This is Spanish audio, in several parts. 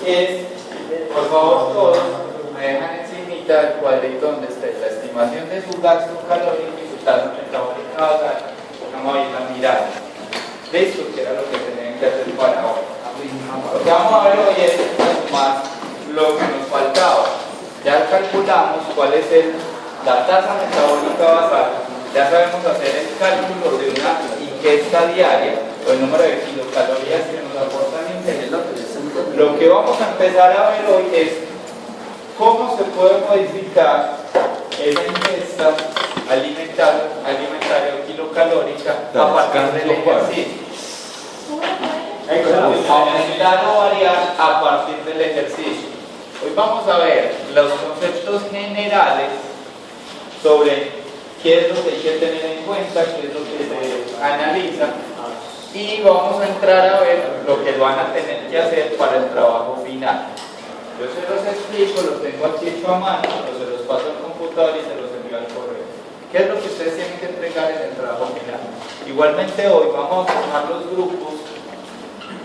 es, por favor todos, me dejan encimita el cuadrito donde esté la estimación de su gasto calórico y su tasa metabólica basal. Vamos a ir a mirar. Listo, que era lo que tenían que hacer para ahora. Lo que vamos a ver hoy es más lo que nos faltaba. Ya calculamos cuál es la tasa metabólica basal. Ya sabemos hacer el cálculo de una ingesta diaria o el número de kilocalorías que nos aportan ingesta. Lo que vamos a empezar a ver hoy es cómo se puede modificar esa ingesta alimentaria o kilocalórica a partir del ejercicio. Aumentar o variar a partir del ejercicio. Hoy vamos a ver los conceptos generales sobre qué es lo que hay que tener en cuenta, qué es lo que se analiza, y vamos a entrar a ver lo que van a tener que hacer para el trabajo final. Yo se los explico, los tengo aquí hecho a mano, se los paso al computador y se los envío al correo. ¿Qué es lo que ustedes tienen que entregar en el trabajo final? Igualmente hoy vamos a formar los grupos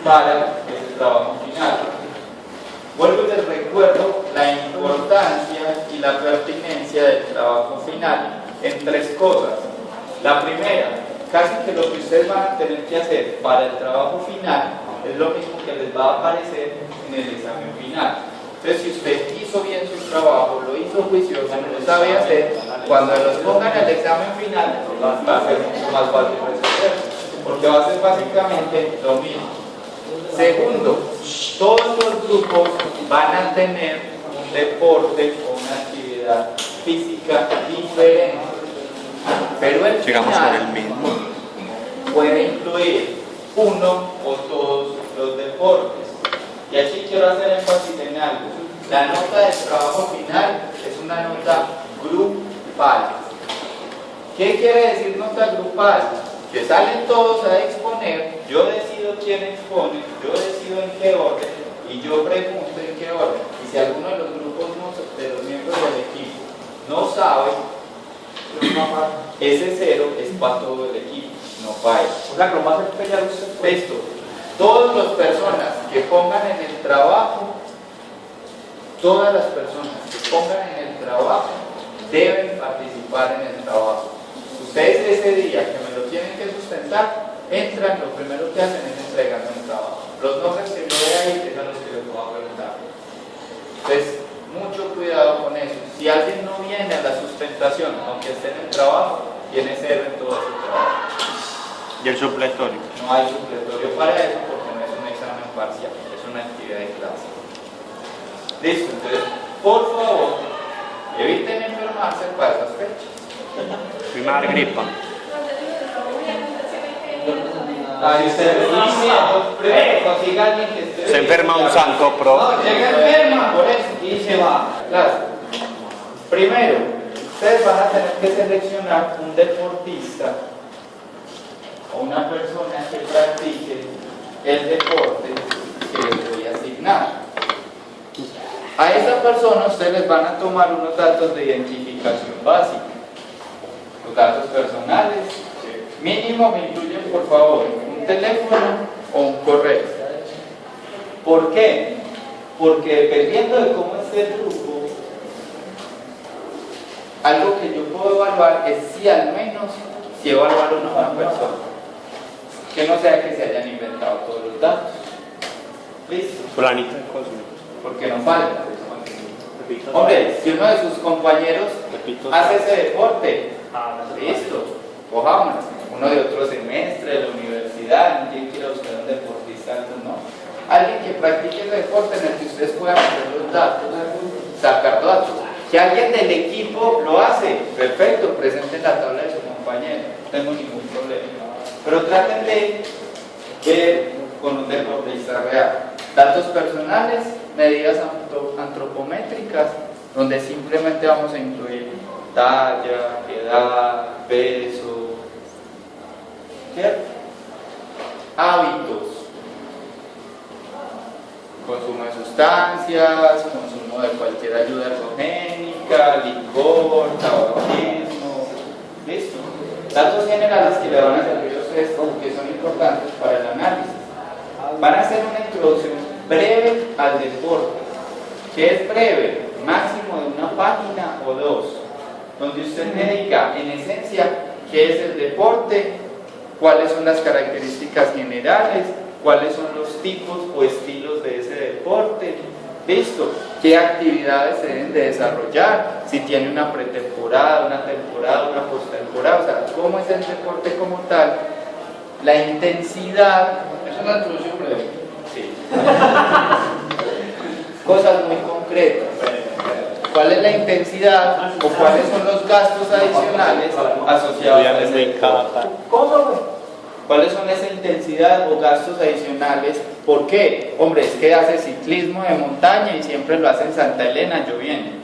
para ese trabajo final. Vuelvo y les recuerdo la importancia y la pertinencia del trabajo final en tres cosas. La primera, casi que lo que ustedes van a tener que hacer para el trabajo final es lo mismo que les va a aparecer en el examen final. Entonces, si usted hizo bien su trabajo, lo hizo juicioso, lo sabe hacer, cuando los pongan al examen final va a ser mucho más fácil resolver, porque va a ser básicamente lo mismo. Segundo, todos los grupos van a tener un deporte o una actividad física diferente, pero el final puede incluir uno o todos los deportes. Y aquí quiero hacer énfasis en algo. La nota del trabajo final es una nota grupal. ¿Qué quiere decir nota grupal? Que salen todos a exponer, yo decido quién expone, yo decido en qué orden y yo pregunto en qué orden. Y si alguno de los grupos de los miembros del equipo no sabe, ese cero es para todo el equipo, no para él. O sea, que lo más especial es esto. Todas las personas que pongan en el trabajo, todas las personas que pongan en el trabajo deben participar en el trabajo. Ustedes ese día que me lo tienen que sustentar, entran, lo primero que hacen es entregarme el trabajo. Los nombres que yo vea ahí es a los que les voy a preguntar. Entonces, mucho cuidado con eso. Si alguien no viene a la sustentación, aunque esté en el trabajo, tiene cero en todo su trabajo. ¿Y el supletorio? No hay supletorio para eso porque no es un examen parcial, es una actividad de clase. Listo, entonces, por favor, eviten enfermarse para esas fechas. Prima gripa. Si usted primero consiga alguien que esté. Se enferma un santo pro. No, llega enferma por eso y se va. Claro. Primero, ustedes van a tener que seleccionar un deportista o una persona que practique el deporte que les voy a asignar. A esa persona ustedes les van a tomar unos datos de identificación básica, los datos personales. Mínimo me incluyen, por favor, un teléfono o un correo. ¿Por qué? Porque dependiendo de cómo esté el grupo, algo que yo puedo evaluar es si al menos si evaluaron a una persona. Que no sea que se hayan inventado todos los datos. ¿Listo? Fulanito de Cosme. Porque no falta. Hombre, si uno de sus compañeros hace ese deporte, listo, cojámonos. Uno de otro semestre, de la universidad, ¿quién quiere buscar un deportista? No. Alguien que practique el deporte en el que ustedes puedan hacer los datos, sacar datos. Si alguien del equipo lo hace, perfecto, presenten la tabla de su compañero, no tengo ningún problema. Pero traten de ver con un deportista real. Datos personales, medidas antropométricas, donde simplemente vamos a incluir talla, edad, peso, ¿cierto? Hábitos, consumo de sustancias, consumo de cualquier ayuda ergogénica, licor, tabaquismo, listo. Datos generales que le van a servir a ustedes que son importantes para el análisis. Van a hacer una introducción breve al deporte. ¿Qué es breve? Máximo de una página o dos, donde usted me diga en esencia qué es el deporte, cuáles son las características generales, cuáles son los tipos o estilos de ese deporte, listo, qué actividades se deben de desarrollar, si tiene una pretemporada, una temporada, una postemporada, o sea, cómo es el deporte como tal, la intensidad. Esa es la introducción breve. Sí. Cosas muy concretas. ¿Cuál es la intensidad o cuáles son los gastos adicionales asociados a ese deporte? ¿Cuáles son esa intensidad o gastos adicionales? ¿Por qué? Hombre, es que hace ciclismo de montaña y siempre lo hace en Santa Elena lloviendo.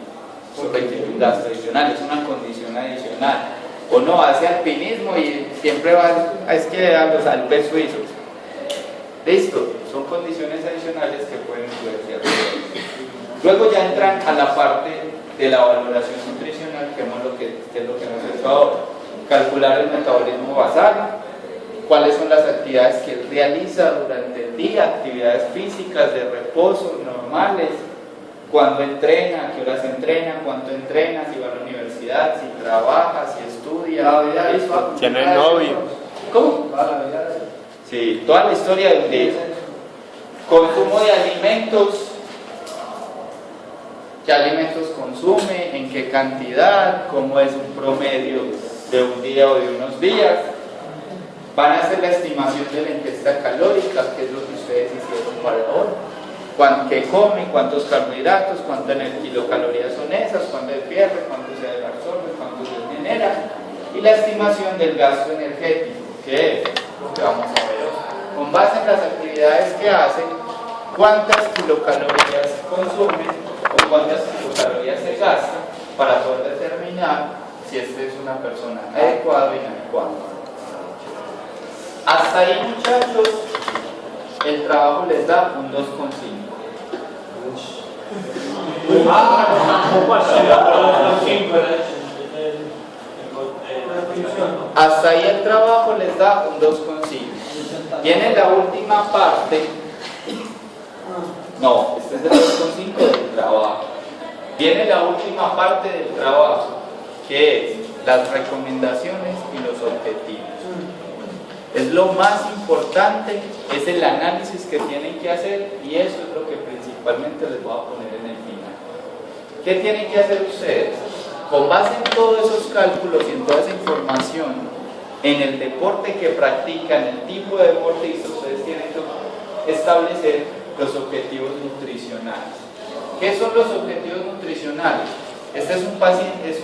Eso requiere un gasto adicional, es una condición adicional. O no, hace alpinismo y siempre va a esquiar a los Alpes suizos. Listo, son condiciones adicionales que pueden influenciar. Luego ya entran a la parte de la valoración nutricional, que es lo que hemos hecho ahora. Calcular el metabolismo basal, cuáles son las actividades que él realiza durante el día, actividades físicas de reposo normales, cuándo entrena, a qué horas entrena, cuánto entrena, si va a la universidad, si trabaja, si estudia. ¿Tiene novio? ¿Cómo? Sí, toda la historia de consumo de alimentos, qué alimentos consume, en qué cantidad, cómo es un promedio de un día o de unos días. Van a hacer la estimación de la ingesta calórica, que es lo que ustedes hicieron para hoy. ¿Qué come? ¿Cuántos carbohidratos? ¿Cuántas kilocalorías son esas? ¿Cuánto se pierde? ¿Cuánto se absorbe? ¿Cuánto se genera? Y la estimación del gasto energético, que es lo que vamos a ver hoy. Con base en las actividades que hacen, cuántas kilocalorías consumen o cuántas kilocalorías se gastan para poder determinar si este es una persona adecuada o inadecuada. Hasta ahí, muchachos, el trabajo les da un 2,5. Hasta ahí el trabajo les da un 2,5. Tiene la última parte. No, este es el 2,5 del trabajo. Viene la última parte del trabajo, que es las recomendaciones y los objetivos. Es lo más importante, es el análisis que tienen que hacer y eso es lo que principalmente les voy a poner en el final. ¿Qué tienen que hacer ustedes? Con base en todos esos cálculos y en toda esa información, en el deporte que practican, el tipo de deportista, ustedes tienen que establecer los objetivos nutricionales. ¿Qué son los objetivos nutricionales? Este es un paciente, es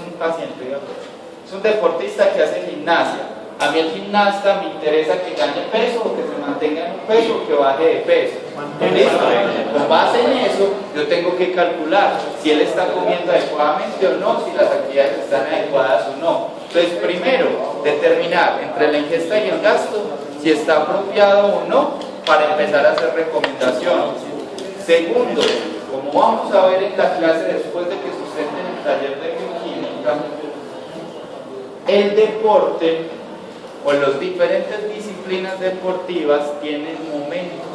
un deportista que hace gimnasia. A mí el gimnasta me interesa que gane peso o que se mantenga en un peso o que baje de peso. Con base en eso, yo tengo que calcular si él está comiendo adecuadamente o no, si las actividades están adecuadas o no. Entonces, primero, determinar entre la ingesta y el gasto si está apropiado o no para empezar a hacer recomendaciones. Segundo, como vamos a ver en la clase después de que sustenten el taller de bioquímica, el deporte o las diferentes disciplinas deportivas tienen momentos.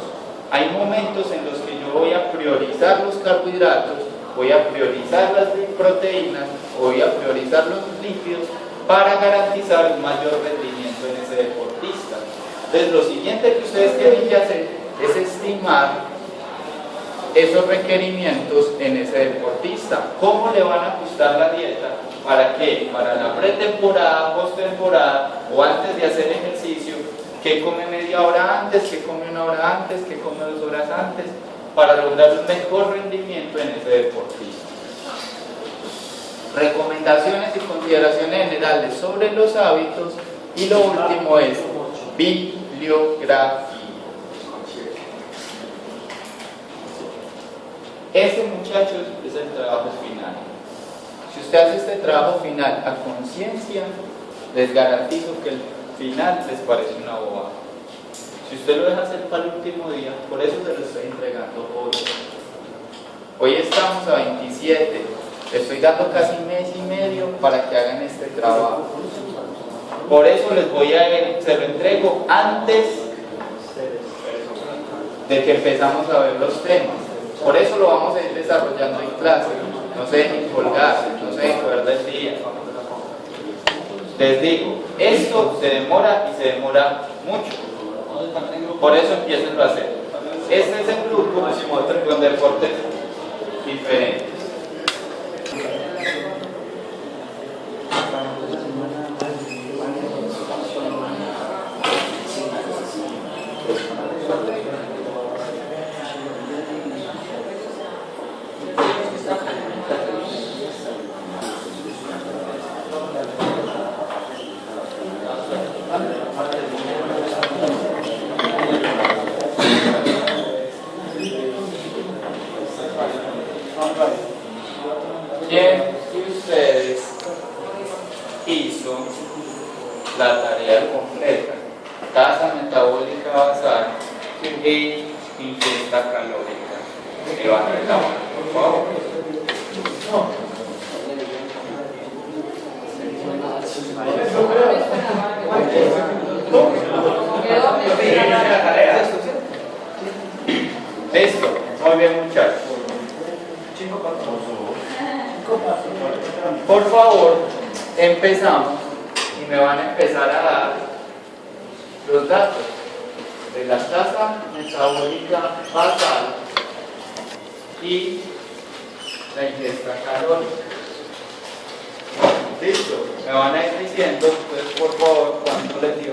Hay momentos en los que yo voy a priorizar los carbohidratos, voy a priorizar las proteínas, voy a priorizar los lípidos para garantizar un mayor rendimiento en ese deportista. Entonces, lo siguiente que ustedes tienen que hacer es estimar esos requerimientos en ese deportista. ¿Cómo le van a ajustar la dieta? ¿Para qué? Para la pretemporada, postemporada o antes de hacer ejercicio. ¿Qué come media hora antes? ¿Qué come una hora antes? ¿Qué come 2 horas antes? Para lograr un mejor rendimiento en ese deportista. Recomendaciones y consideraciones generales sobre los hábitos. Y lo último es bibliografía. Ese, muchachos, es el trabajo final. Si usted hace este trabajo final a conciencia, les garantizo que el final les parece una bobada. Si usted lo deja hacer para el último día, por eso se lo estoy entregando hoy. Hoy estamos a 27, les estoy dando casi mes y medio para que hagan este trabajo. Por eso se lo entrego antes de que empezamos a ver los temas. Por eso lo vamos a ir desarrollando en clase. No se dejen colgar, no se dejen coger del día. Les digo, esto se demora y se demora mucho. Por eso empiecen a hacer. Este es el grupo con deportes diferentes. ¿Quién de ustedes hizo la tarea completa? Tasa metabólica basal y ingesta calórica. Levanten la mano, por favor. Listo, muy bien, muchachos. Por favor, empezamos y me van a empezar a dar los datos de la tasa metabólica basal y la ingesta calórica. Listo, me van a ir diciendo, pues por favor, cuánto les dio.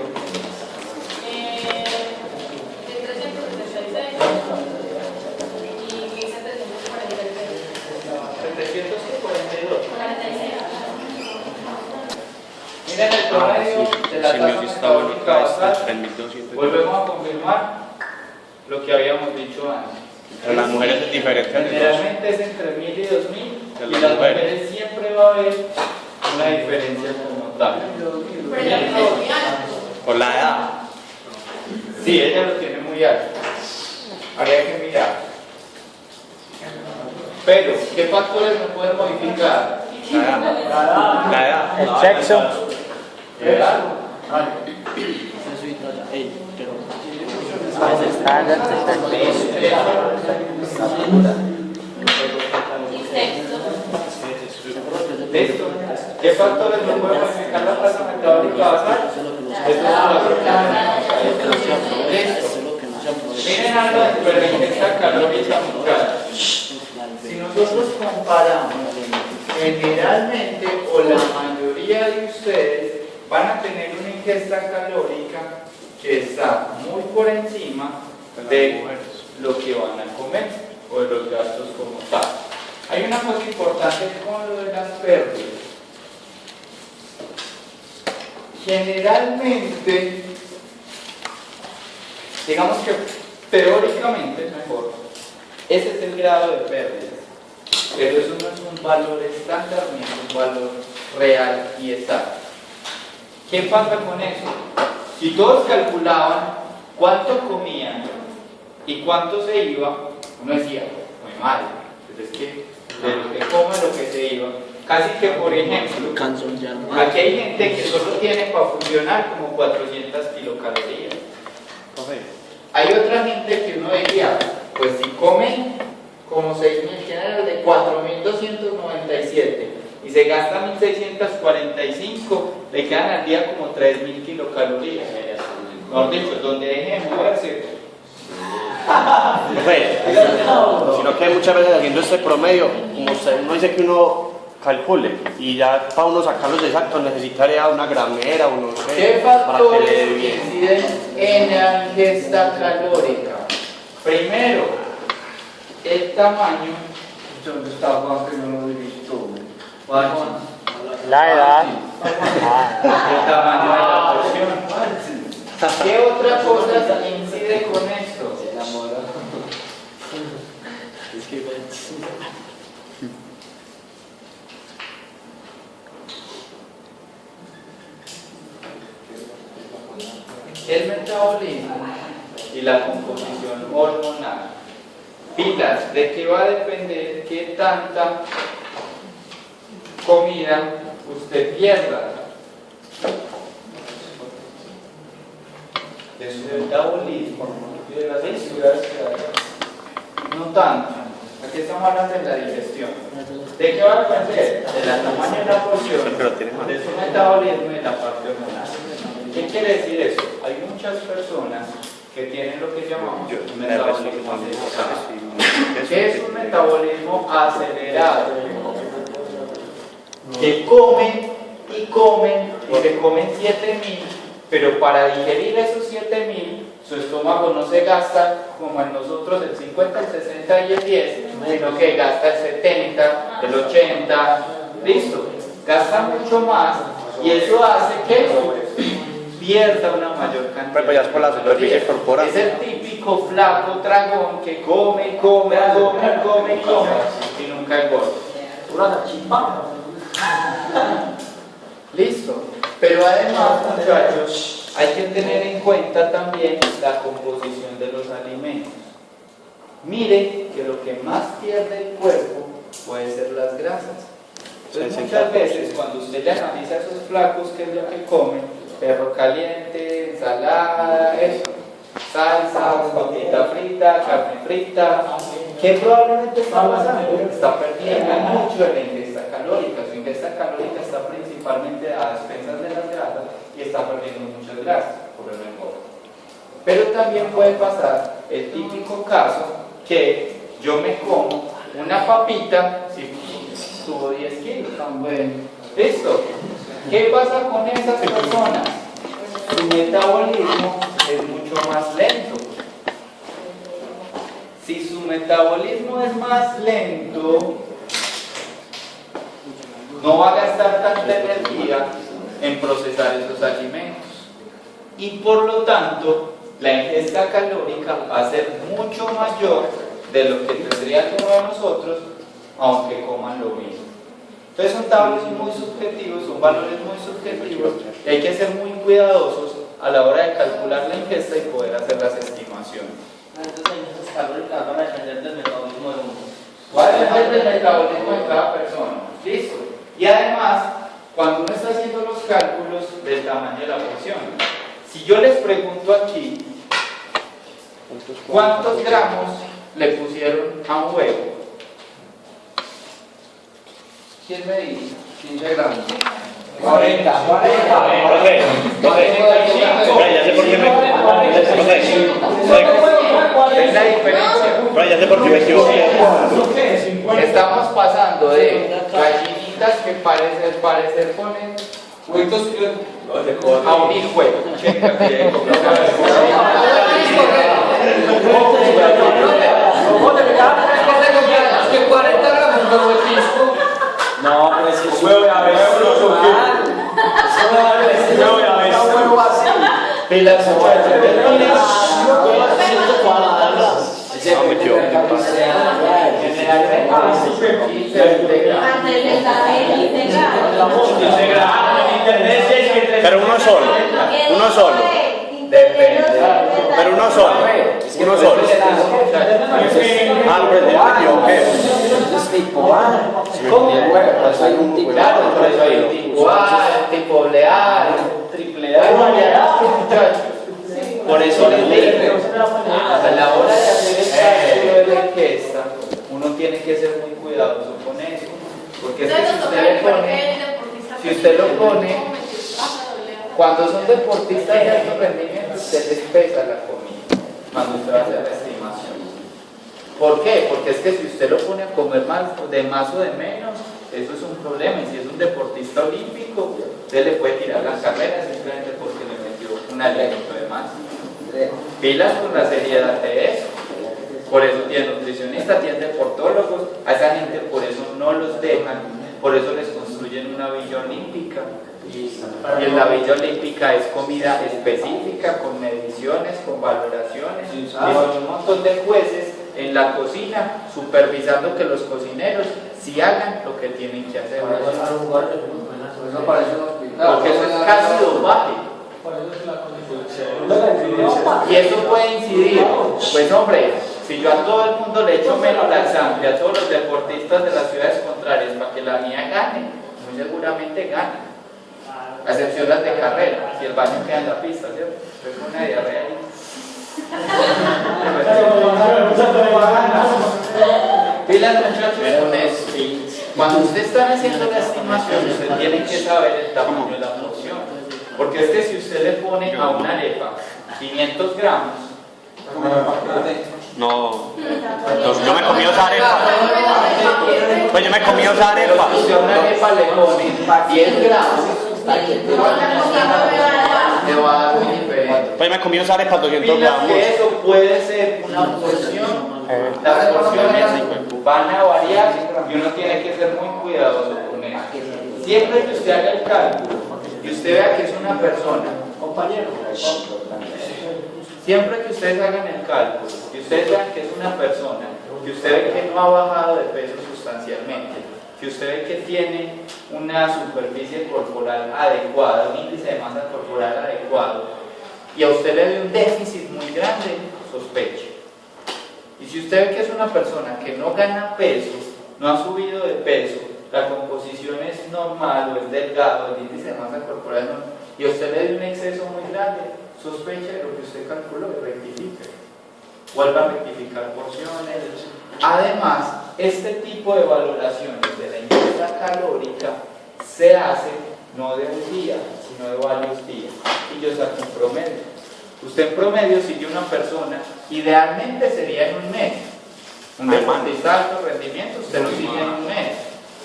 742. Miren el promedio de la tasa metabólica basal. Volvemos a confirmar lo que habíamos dicho antes. Pero las mujeres es diferente. Generalmente es entre 1000 y 2000 y las mujeres siempre va a haber una diferencia como tal. Por la edad. Sí, ella lo tiene muy alto. Habría que mirar. Pero, ¿qué factores no pueden modificar? La edad. El sexo. ¿Verdad? ¿Listo? ¿Qué factores no pueden modificar la tasa metabólica basal? Listo. Miren algo de la ingesta calórica, muchachos. Si nosotros comparamos, generalmente o la mayoría de ustedes van a tener una ingesta calórica que está muy por encima de lo que van a comer o de los gastos como tal. Hay una cosa importante con lo de las pérdidas. Generalmente, digamos que teóricamente es mejor, ese es el grado de pérdidas, pero eso no es un valor estándar ni es un valor real y exacto. ¿Qué pasa con eso? Si todos calculaban cuánto comían y cuánto se iba, uno decía, muy mal, pues es que de lo que come, lo que se iba. Casi que, por ejemplo, aquí hay gente que solo tiene para funcionar como 400 kilocalorías. Hay otra gente que uno diría, pues si comen como 6.000, tienen el de 4.297 y se gasta 1.645, le quedan al día como 3.000 kilocalorías. Mejor dicho, donde dejen de moverse. Sino que muchas veces haciendo este promedio, como uno dice que uno calcule y ya para uno sacarlos exactos necesitaría una gramera, uno no sé, ¿Qué para que factores le dé bien. inciden en la ingesta calórica? Primero, el tamaño. ¿Dónde está Juan que no lo dijiste tú? La edad. El tamaño de la porción. ¿Qué otra cosa incide con esto? El metabolismo y la composición hormonal. Pilas, ¿de qué va a depender qué tanta comida usted pierda? De su metabolismo de las ciudades que hay. No tanto. Aquí estamos hablando de la digestión. ¿De qué va a depender? De la tamaño de la porción, de su metabolismo y de la parte hormonal. ¿Qué quiere decir eso? Hay muchas personas que tienen lo que llamamos un metabolismo acelerado. ¿Qué es un metabolismo acelerado? Que comen y comen y se comen 7000, pero para digerir esos 7000, su estómago no se gasta como en nosotros el 50, el 60 y el 10, sino que gasta el 70, el 80, listo, gasta mucho más y eso hace que pierda una mayor cantidad. Pero ya es por la superficie corporal. Es el típico flaco tragón que come y nunca engorda. Listo. Pero además, muchachos, hay que tener en cuenta también la composición de los alimentos. Mire que lo que más pierde el cuerpo puede ser las grasas. Entonces, muchas veces cuando usted le analiza a esos flacos, ¿qué es lo que comen? Perro caliente, ensalada, eso, salsa, papita frita, carne frita. ¿Qué probablemente está pasando? Está perdiendo mucho de la ingesta calórica. Su ingesta calórica está principalmente a expensas de las grasas y está perdiendo muchas grasas por el engorro. Pero también puede pasar el típico caso que yo me como una papita si tuvo 10 kilos. ¿Listo? ¿Qué pasa con esas personas? Su metabolismo es mucho más lento. Si su metabolismo es más lento, no va a gastar tanta energía en procesar esos alimentos. Y por lo tanto, la ingesta calórica va a ser mucho mayor de lo que tendría uno de nosotros, aunque coman lo mismo. Entonces son tablas muy subjetivos, son valores muy subjetivos y hay que ser muy cuidadosos a la hora de calcular la ingesta y poder hacer las estimaciones. Entonces las ingrestas calóricas van a depender del metabolismo de uno. Va a depender del metabolismo de cada persona. Listo. Y además, cuando uno está haciendo los cálculos del tamaño de la porción, si yo les pregunto aquí, ¿cuántos gramos le pusieron a un huevo? ¿Quién me dice? 15 gramos. 40. Ya sé por qué me... ¿Ves la diferencia? Ya sé por qué me equivoqué. Estamos pasando de gallinitas que parecer ponen huevos a un hijo. Checa bien. Que 40 gramos de huevo. No, pero es que es Huevo a ver, huevo así. Pilas, Pero uno solo. depende. Pero uno solo. Ah, pues ya me equivoqué. Claro, por eso hay tipo A, tipo leal, triple A, muchachos. Por eso les digo, a la hora de hacer el cálculo de la encuesta, uno tiene que ser muy cuidadoso con eso. Porque es que si usted lo pone, cuando son deportistas de alto rendimiento, usted les pesa la comida cuando usted va a hacer la estimación. ¿Por qué? Porque es que si usted lo pone a comer de más o de menos, eso es un problema. Y si es un deportista olímpico, usted le puede tirar la carrera simplemente porque le metió un alimento de más. Pilas con la seriedad de eso. Por eso tiene nutricionistas, tienen deportólogos, a esa gente por eso no los dejan, por eso les construyen una villa olímpica. Y en la villa olímpica es comida específica, con mediciones, con valoraciones, y con un montón de jueces en la cocina, supervisando que los cocineros sí hagan lo que tienen que hacer. Eso parece un hospital. Porque eso es casi dopaje. Y eso puede incidir, pues hombre, si yo a todo el mundo le echo menos laxante, a todos los deportistas de las ciudades contrarias para que la mía gane, muy seguramente gane. A excepción las de carrera, si el baño queda en la pista, ¿cierto? Es una diarrea ahí. Pilas muchachos con eso. Cuando usted está haciendo la estimación, usted tiene que saber el tamaño de la porción. Porque es que si usted le pone a una arepa 500 gramos, No. Yo me comí esa arepa. Pues yo me comí esa arepa. si a una arepa le pone 10 gramos, le va a dar muy diferente. Pues yo me comí esa arepa 200 Pilas gramos. que eso puede ser una porción. Las porciones van a variar y uno tiene que ser muy cuidadoso con eso. Siempre que usted haga el cálculo y usted vea que es una persona, compañero, siempre que ustedes hagan el cálculo y ustedes vean que es una persona, que usted ve que no ha bajado de peso sustancialmente, que usted ve que tiene una superficie corporal adecuada, un índice de masa corporal adecuado, y a usted le dé un déficit muy grande, sospeche. Y si usted ve que es una persona que no gana peso, no ha subido de peso, la composición es normal o es delgado, el índice de masa corporal es normal, y a usted le dé un exceso muy grande, sospeche de lo que usted calculó y rectifique. Vuelva a rectificar porciones. Además, este tipo de valoraciones de la ingesta calórica se hace no de un día, sino de varios días. Y yo saco un promedio. Usted en promedio sigue una persona, idealmente sería en un mes. Un deportista de alto rendimiento, usted lo sigue en un mes.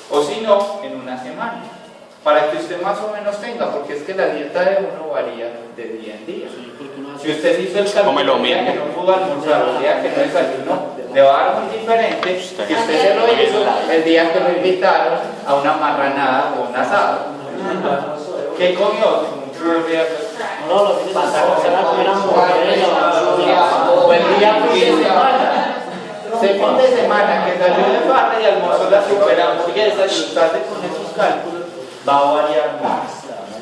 O si no, en una semana. Para que usted más o menos tenga, porque es que la dieta de uno varía de día en día. Si usted hizo el cálculo el día que no pudo almorzar o el día que no desayunó, le va a dar muy diferente si usted se lo hizo el día que lo invitaron a una marranada o un asado. ¿Qué comió? No, lo que pasa es que la primera o el día fin de semana. Fin de semana que salió de farra y almorzó la super hamburguesa y usted con esos cálculos va a variar más.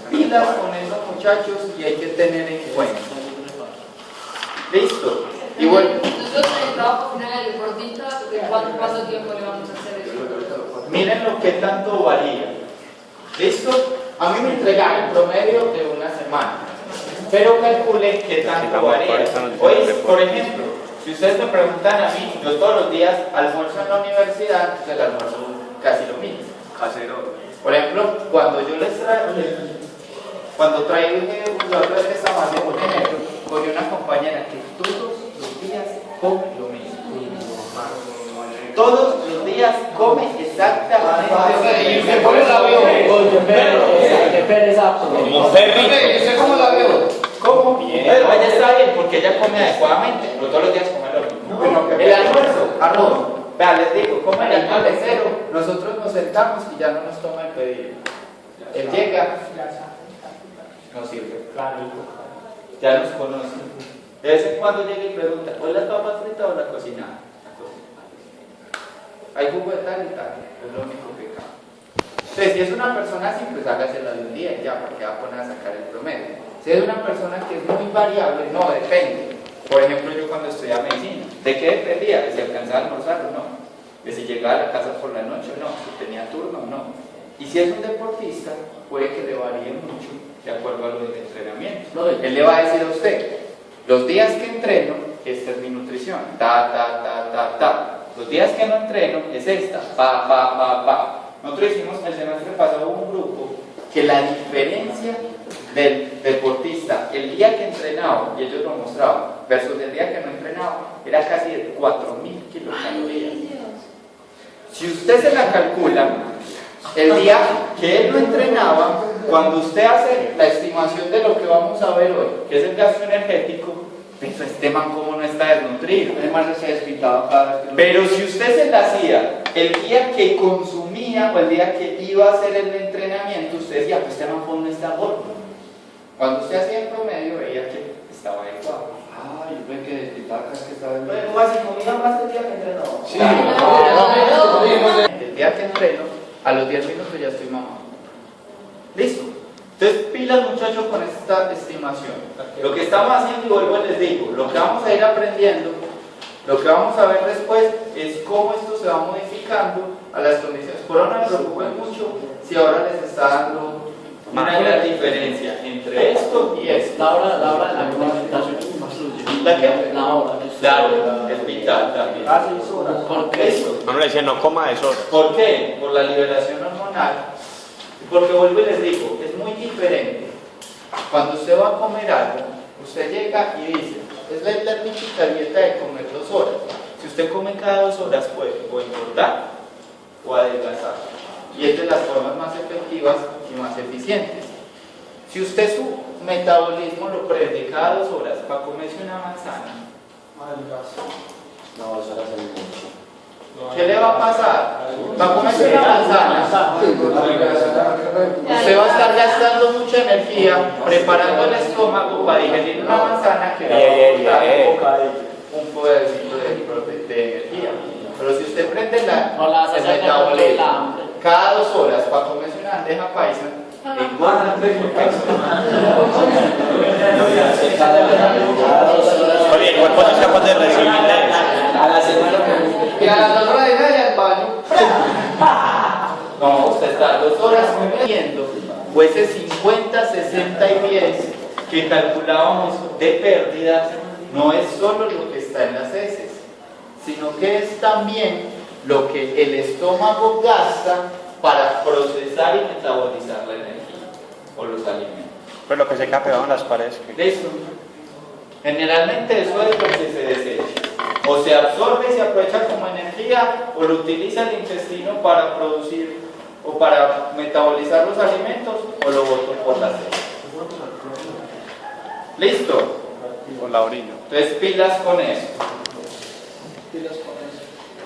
Pilas con eso, muchachos, y hay que tener en cuenta. ¿Listo? Y bueno. Nosotros en el trabajo final del deportista, ¿cuánto tiempo le vamos a hacer eso? Miren lo que tanto varía. ¿Listo? A mí me entregaron en promedio de una semana. Pero calculen qué tanto varía. Hoy, por ejemplo, si ustedes me preguntan a mí, yo todos los días almuerzo en la universidad, entonces el almuerzo casi lo mismo. Por ejemplo, cuando yo les traigo, cuando traigo la otra vez que estaba haciendo un ejemplo, con una compañera que todos los días come lo mismo. Todos los días come exactamente lo mismo. ¿Usted cómo la veo? Qué pereza. Como un perrito. ¿Usted cómo la veo? ¿Cómo? Pero ella está bien porque ella come adecuadamente, pero todos los días come lo mismo. El almuerzo, arroz. Vea, les digo, comen el pan de cero. Nosotros nos sentamos y ya no nos toma el pedido. Él llega, no sirve. Ya nos conoce. De vez en cuando llega y pregunta, ¿o la papa frita o la cocinada? La cocinada. Hay jugo de tal y tal, es lo único que cabe. Entonces, si es una persona así, pues hágasela de un día y ya, porque va a poner a sacar el promedio. Si es una persona que es muy variable, no, depende. Por ejemplo, yo cuando estudiaba medicina, ¿de qué dependía? De si alcanzaba a almorzar o no, de si llegaba a la casa por la noche o no, si tenía turno o no. Y si es un deportista, puede que le varíe mucho de acuerdo a lo del entrenamiento. Él le va a decir a usted, los días que entreno, esta es mi nutrición, ta. Los días que no entreno, es esta, pa. Nosotros hicimos el semestre pasado un grupo que la diferencia del deportista, el día que entrenaba, y ellos lo mostraban, versus el día que no entrenaba, era casi de 4.000 kilocalorías. Si usted se la calcula, el día que él no entrenaba, cuando usted hace la estimación de lo que vamos a ver hoy, que es el gasto energético, pues este man como no está desnutrido. Además se despintaba cada vez que Pero si usted se la hacía el día que consumía o el día que iba a hacer el entrenamiento, usted decía, pues este man no está gordo. Cuando usted hacía el promedio veía que estaba adecuado. yo pensé que despintaba cada vez que estaba en Pero como así, comía más el día que entrenó. Sí. El día que entreno, a los 10 minutos ya estoy mamado. Listo. Entonces, pilas muchachos con esta estimación. Lo que estamos haciendo, y vuelvo y les digo, lo que vamos a ir aprendiendo, lo que vamos a ver después es cómo esto se va modificando a las condiciones. Por ahora no me preocupen mucho si ahora les está dando una gran diferencia entre esto y esto. La hora de la alimentación es más fluida. ¿La qué? La hora. Claro, es vital también. ¿Por qué? Eso. No le decía, no coma eso. ¿Por qué? Por la liberación hormonal. Porque vuelvo y les digo, es muy diferente. Cuando usted va a comer algo, usted llega y dice, es la típica dieta de comer 2 horas. Si usted come cada 2 horas puede o engordar o adelgazar. Y es de las formas más efectivas y más eficientes. Si usted su metabolismo lo prende cada 2 horas para comerse una manzana, No, eso era hace mucho. ¿qué le va a pasar? Va a comerse una manzana. Usted va a estar gastando mucha energía preparando el estómago para digerir una manzana que le va a aportar un pedacito de energía. Pero si usted prende el metabolismo cada 2 horas para comerse una bandeja paisa, engorda Oye, el cuerpo no es capaz de recibir eso. A la semana. Y a las 2 horas y media al baño. No, usted está 2 horas comiendo, o ese 50, 60 y 10 que calculábamos de pérdidas, no es solo lo que está en las heces, sino que es también lo que el estómago gasta para procesar y metabolizar la energía o los alimentos. Pues lo que se queda pegado en las paredes. Listo. Generalmente eso es lo que se desecha. O se absorbe y se aprovecha como energía, o lo utiliza el intestino para producir o para metabolizar los alimentos, o lo boto por la heces. ¿Listo? Con la orina. Entonces pilas con esto.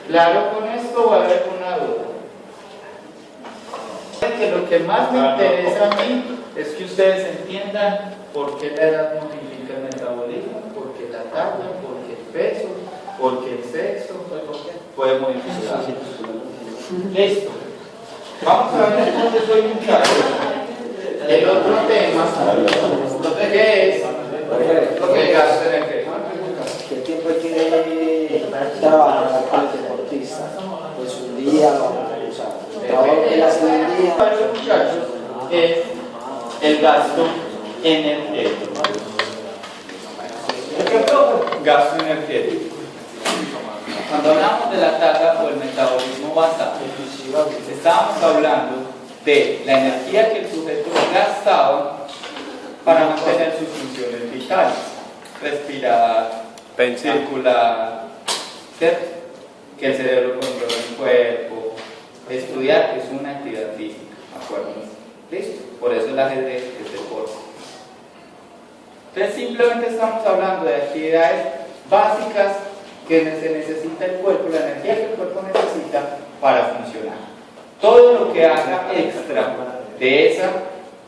Claro, con esto va a haber una duda. Que lo que más me interesa a mí es que ustedes entiendan por qué la edad modifica el metabolismo, por qué la talla, por qué el peso, por qué el sexo puede modificar. Listo. Vamos a ver entonces hoy, muchachos, el otro tema, que es el gasto energético. ¿Qué tiempo hay que trabajar con el deportista? Pues un día, o sea, trabajo que hace un día. Para los muchachos es el gasto energético. Gasto energético. Cuando hablamos de la tasa o el metabolismo basal, estábamos hablando de la energía que el sujeto gastaba para mantener sus funciones vitales: respirar, circular, ¿cierto? Que el cerebro controla el cuerpo, estudiar, que es una actividad física, acuérdense. ¿Listo? Por eso el ajedrez es deporte. Entonces simplemente estamos hablando de actividades básicas que se necesita el cuerpo, la energía que el cuerpo necesita para funcionar. Todo lo que haga extra de esa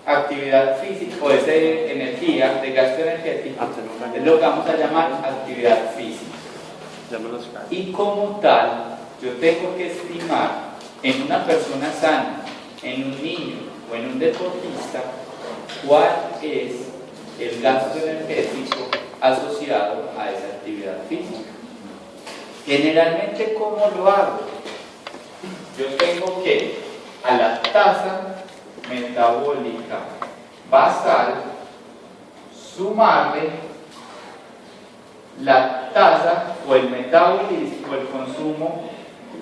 actividad física o de esa energía, de gasto energético, es lo que vamos a llamar actividad física. Y como tal, yo tengo que estimar en una persona sana, en un niño o en un deportista, cuál es el gasto energético asociado a esa actividad física. Generalmente, ¿cómo lo hago? Yo tengo que a la tasa metabólica basal sumarle la tasa o el metabolismo o el consumo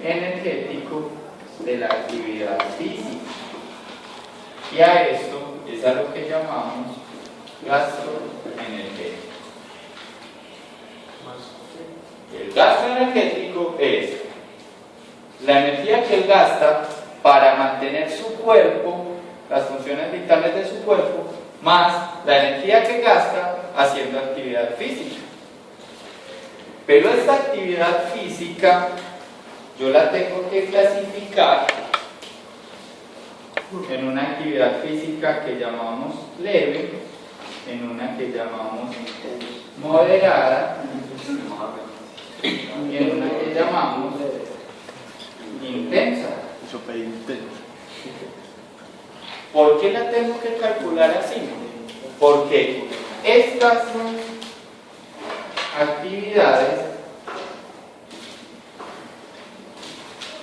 energético de la actividad física. Y a esto es a lo que llamamos gasto energético. El gasto energético es la energía que él gasta para mantener su cuerpo, las funciones vitales de su cuerpo, más la energía que gasta haciendo actividad física. Pero esta actividad física yo la tengo que clasificar en una actividad física que llamamos leve, en una que llamamos moderada y en una que llamamos intensa. ¿Por qué la tengo que calcular así? Porque estas actividades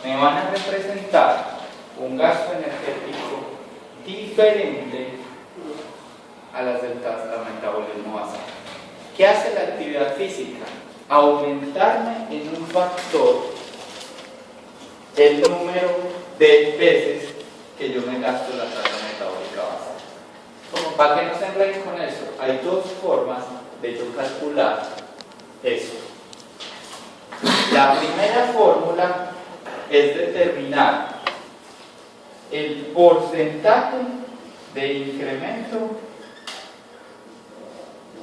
me van a representar un gasto energético diferente a las del metabolismo basal. ¿Qué hace la actividad física? Aumentarme en un factor el número de veces que yo me gasto la tasa metabólica basal. Para que no se enreden con eso, hay dos formas de yo calcular eso. La primera fórmula es determinar el porcentaje de incremento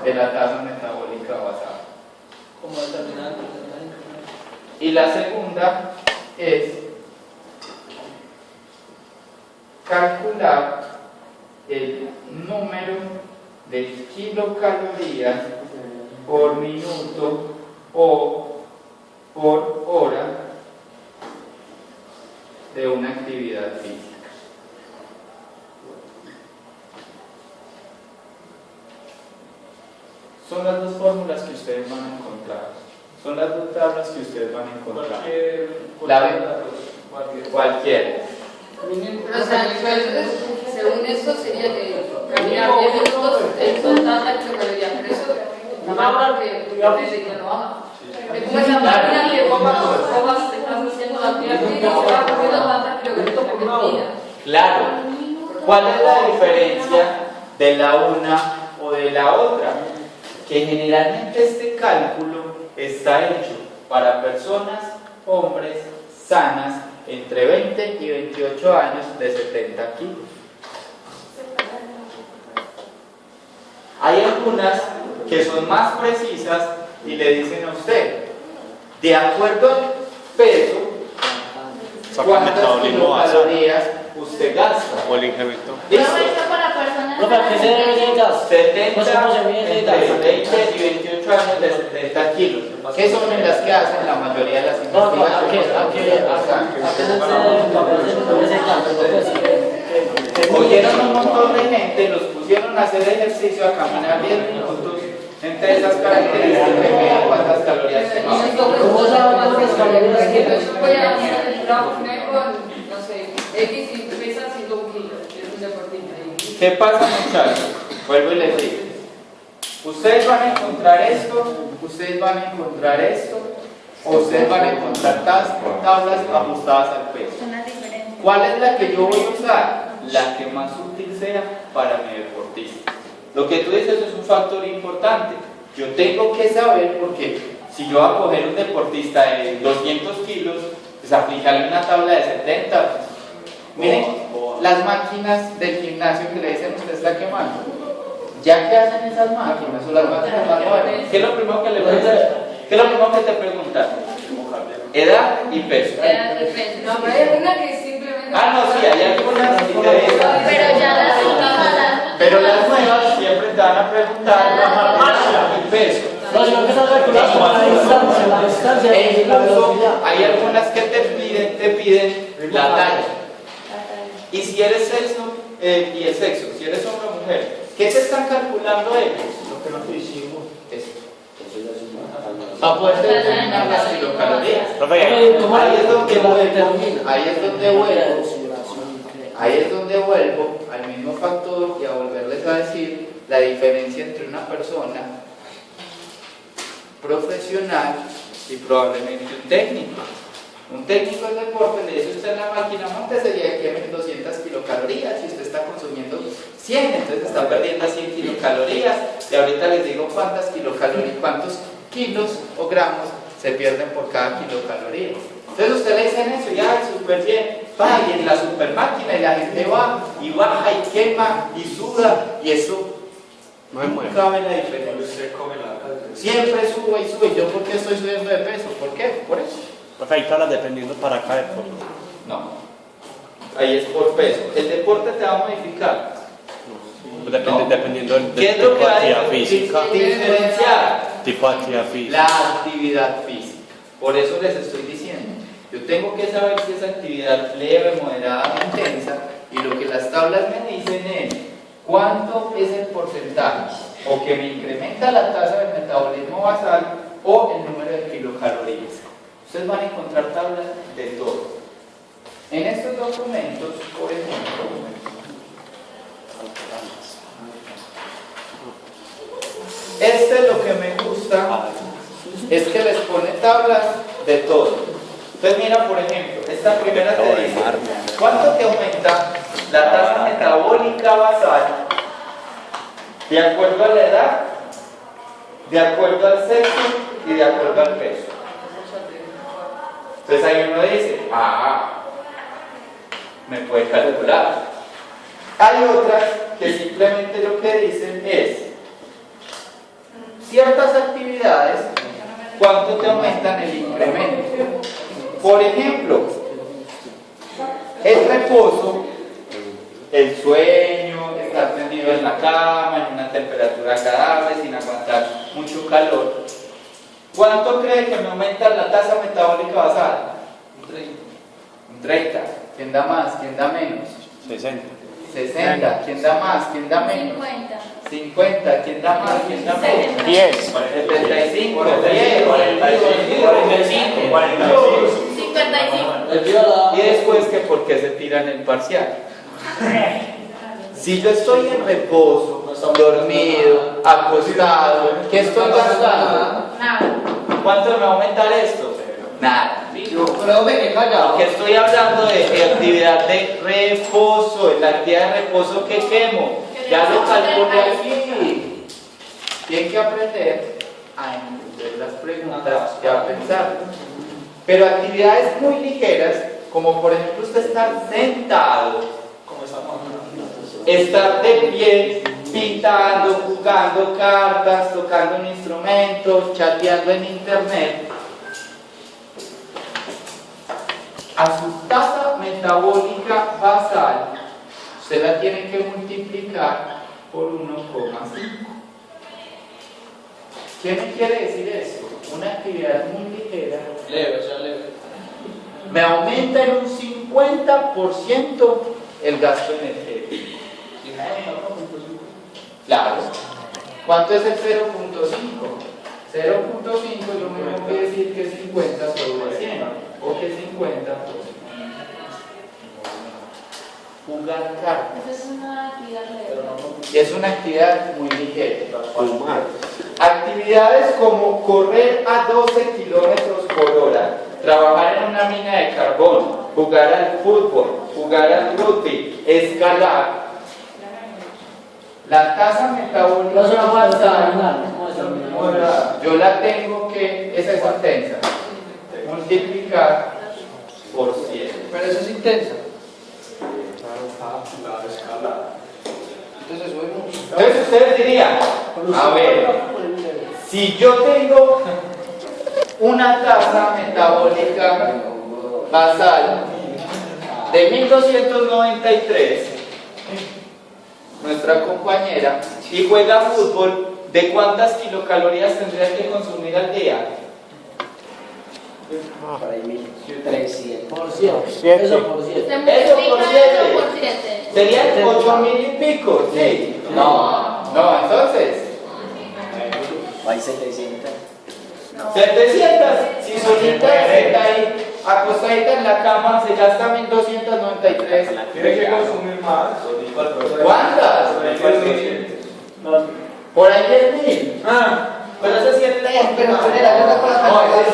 de la tasa metabólica basal. ¿Cómo determinar el porcentaje de incremento? Y la segunda es calcular el número de kilocalorías por minuto o por hora de una actividad física. Son las dos fórmulas que ustedes van a encontrar. Son las dos tablas que ustedes van a encontrar. Cualquiera. Pero, o sea, según eso sería que caminar 10 minutos son tantas kilocalorías, pero eso una hora que desde que no baja. Es como esa máquina que vos te estás haciendo la actividad física y se va comiendo tantas kilocalorías que tira. Claro. ¿Cuál es la diferencia de la una o de la otra? Que generalmente este cálculo está hecho para personas, hombres, sanas, entre 20 y 28 años de 70 kilos. Hay algunas que son más precisas y le dicen a usted, de acuerdo al peso, cuántas kilocalorías usted gasta. O el incremento. ¿Listo? No, pero ¿qué se debe de gas? 70 ¿Cómo se mide de entre gas? 20 y 28 años de 70 kilos. ¿Qué son en las que hacen la mayoría de las No, investigaciones? Cogieron un montón de gente, los pusieron a hacer ejercicio, a caminar 10 minutos, entre esas características, cuántas calorías quemaban. ¿Cómo saben cuántas calorías queman? Yo voy a hacer el trabajo con, no sé, X y pesa 5 kilos, es un deportista. ¿Qué pasa, muchachos? Vuelvo y les digo. Ustedes van a encontrar esto, ustedes van a encontrar esto, o ustedes van a encontrar tablas ajustadas al peso. ¿Cuál es la que yo voy a usar? La que más útil sea para mi deportista. Lo que tú dices es un factor importante. Yo tengo que saber, porque si yo voy a coger un deportista de 200 kilos, pues aplicarle una tabla de 70. Miren, las máquinas del gimnasio que le dicen usted está quemando. ¿Ya qué hacen esas máquinas? O las máquinas más modernas. ¿Qué es lo primero que le preguntan? ¿Qué es lo primero que te preguntan? Edad y peso. No, pero hay alguna que simplemente. Ah, no, sí, hay algunas que te dicen. Pero ya las últimas. Pero las nuevas siempre te van a preguntar edad y peso. No, sino que estás calculando la distancia E y la incluso velocidad. hay algunas que te piden la talla. Y si eres sexo, y el sexo, si eres hombre o mujer, ¿qué te están calculando ellos? Lo que nosotros hicimos. Eso. Para poder determinar las kilocalorías. ¿Cómo Ahí es donde que la vuelvo, determina? ahí es donde vuelvo, ahí es donde vuelvo al mismo factor y a volverles a decir la diferencia entre una persona profesional y probablemente un técnico. Un técnico del deporte le dice usted en la máquina, móntese y queme 200 kilocalorías y usted está consumiendo 100, entonces está perdiendo 100 kilocalorías y ahorita les digo cuántas kilocalorías, cuántos kilos o gramos se pierden por cada kilocaloría. Entonces usted le dicen eso y ay, súper bien, va y en la super máquina y la gente va y baja y quema y suda y eso No me mueve. nunca ve la diferencia. Siempre sube y sube. ¿Yo por qué estoy subiendo de peso? ¿Por qué? Por eso. Profe, hay tablas dependiendo para cada deporte. No. Ahí es por peso. El deporte te va a modificar. Dependiendo del ¿Qué es tipo lo de que va a actividad física. diferenciar? Tipo de actividad física. La actividad física. Por eso les estoy diciendo. Yo tengo que saber si esa actividad leve, moderada o intensa. Y lo que las tablas me dicen es cuánto es el porcentaje o que me incrementa la tasa de metabolismo basal o el número de kilocalorías. Ustedes van a encontrar tablas de todo. En estos documentos, por ejemplo, Este lo que me gusta es que les pone tablas de todo. Entonces mira, por ejemplo, esta primera te dice, ¿cuánto te aumenta la tasa metabólica basal de acuerdo a la edad, de acuerdo al sexo y de acuerdo al peso? Entonces ahí uno dice, me puede calcular. Hay otras que simplemente lo que dicen es ciertas actividades, cuánto te aumentan el incremento. Por ejemplo, el reposo, el sueño, estar tendido en la cama, en una temperatura agradable, sin aguantar mucho calor. ¿Cuánto cree que me aumenta la tasa metabólica basal? Un 30. ¿Quién da más? ¿Quién da menos? 60. 60. ¿Quién da más? ¿Quién da menos? 50. 50. ¿Quién da más? ¿Quién da menos? 10. 75. 10. 45, 55. Y después que por qué se tiran el parcial. Si yo estoy en reposo, dormido, acostado, ¿qué estoy gastando? Nada. ¿Cuánto me va a aumentar esto? Nada. Yo creo que callado. Porque estoy hablando de actividad de reposo, en la actividad de reposo que quemo. Ya lo calculé aquí. Tienen que aprender a entender las preguntas y a pensar. Pero actividades muy ligeras, como por ejemplo usted estar sentado, estar de pie, pintando, jugando cartas, tocando un instrumento, chateando en internet, a su tasa metabólica basal, usted la tiene que multiplicar por 1,5. ¿Qué me quiere decir eso? Una actividad muy ligera Leve, o sea, leve. me aumenta en un 50% el gasto energético. Claro. ¿Cuánto es el 0.5? 0.5 es lo mismo que decir que 50 sobre 100 o que 50 jugar cartas. Esa es una actividad leve. Es una actividad muy ligera. Actividades como correr a 12 kilómetros por hora, trabajar en una mina de carbón, jugar al fútbol, jugar al rugby, escalar. La tasa metabólica No se la puede basal, terminar. yo la tengo que, esa es intensa, multiplicar por 100. Pero eso es intensa. Entonces sube mucho. Entonces ustedes dirían, a ver, si yo tengo una tasa metabólica basal de 1293, nuestra compañera, y juega fútbol, ¿de cuántas kilocalorías tendría que consumir al día? Por ahí 1300. Por 100. Eso por 100. Se Eso multiplica por eso por 7. Serían 8.000 y pico, ¿sí? No, entonces, Hay 700. 700, si solita está ahí, acostadita en la cama, se gasta 1293. Tiene que consumir más. ¿Cuántas? Por ahí 10.000. Pero eso es 7 Pero espera, yo con la No, calculadora. es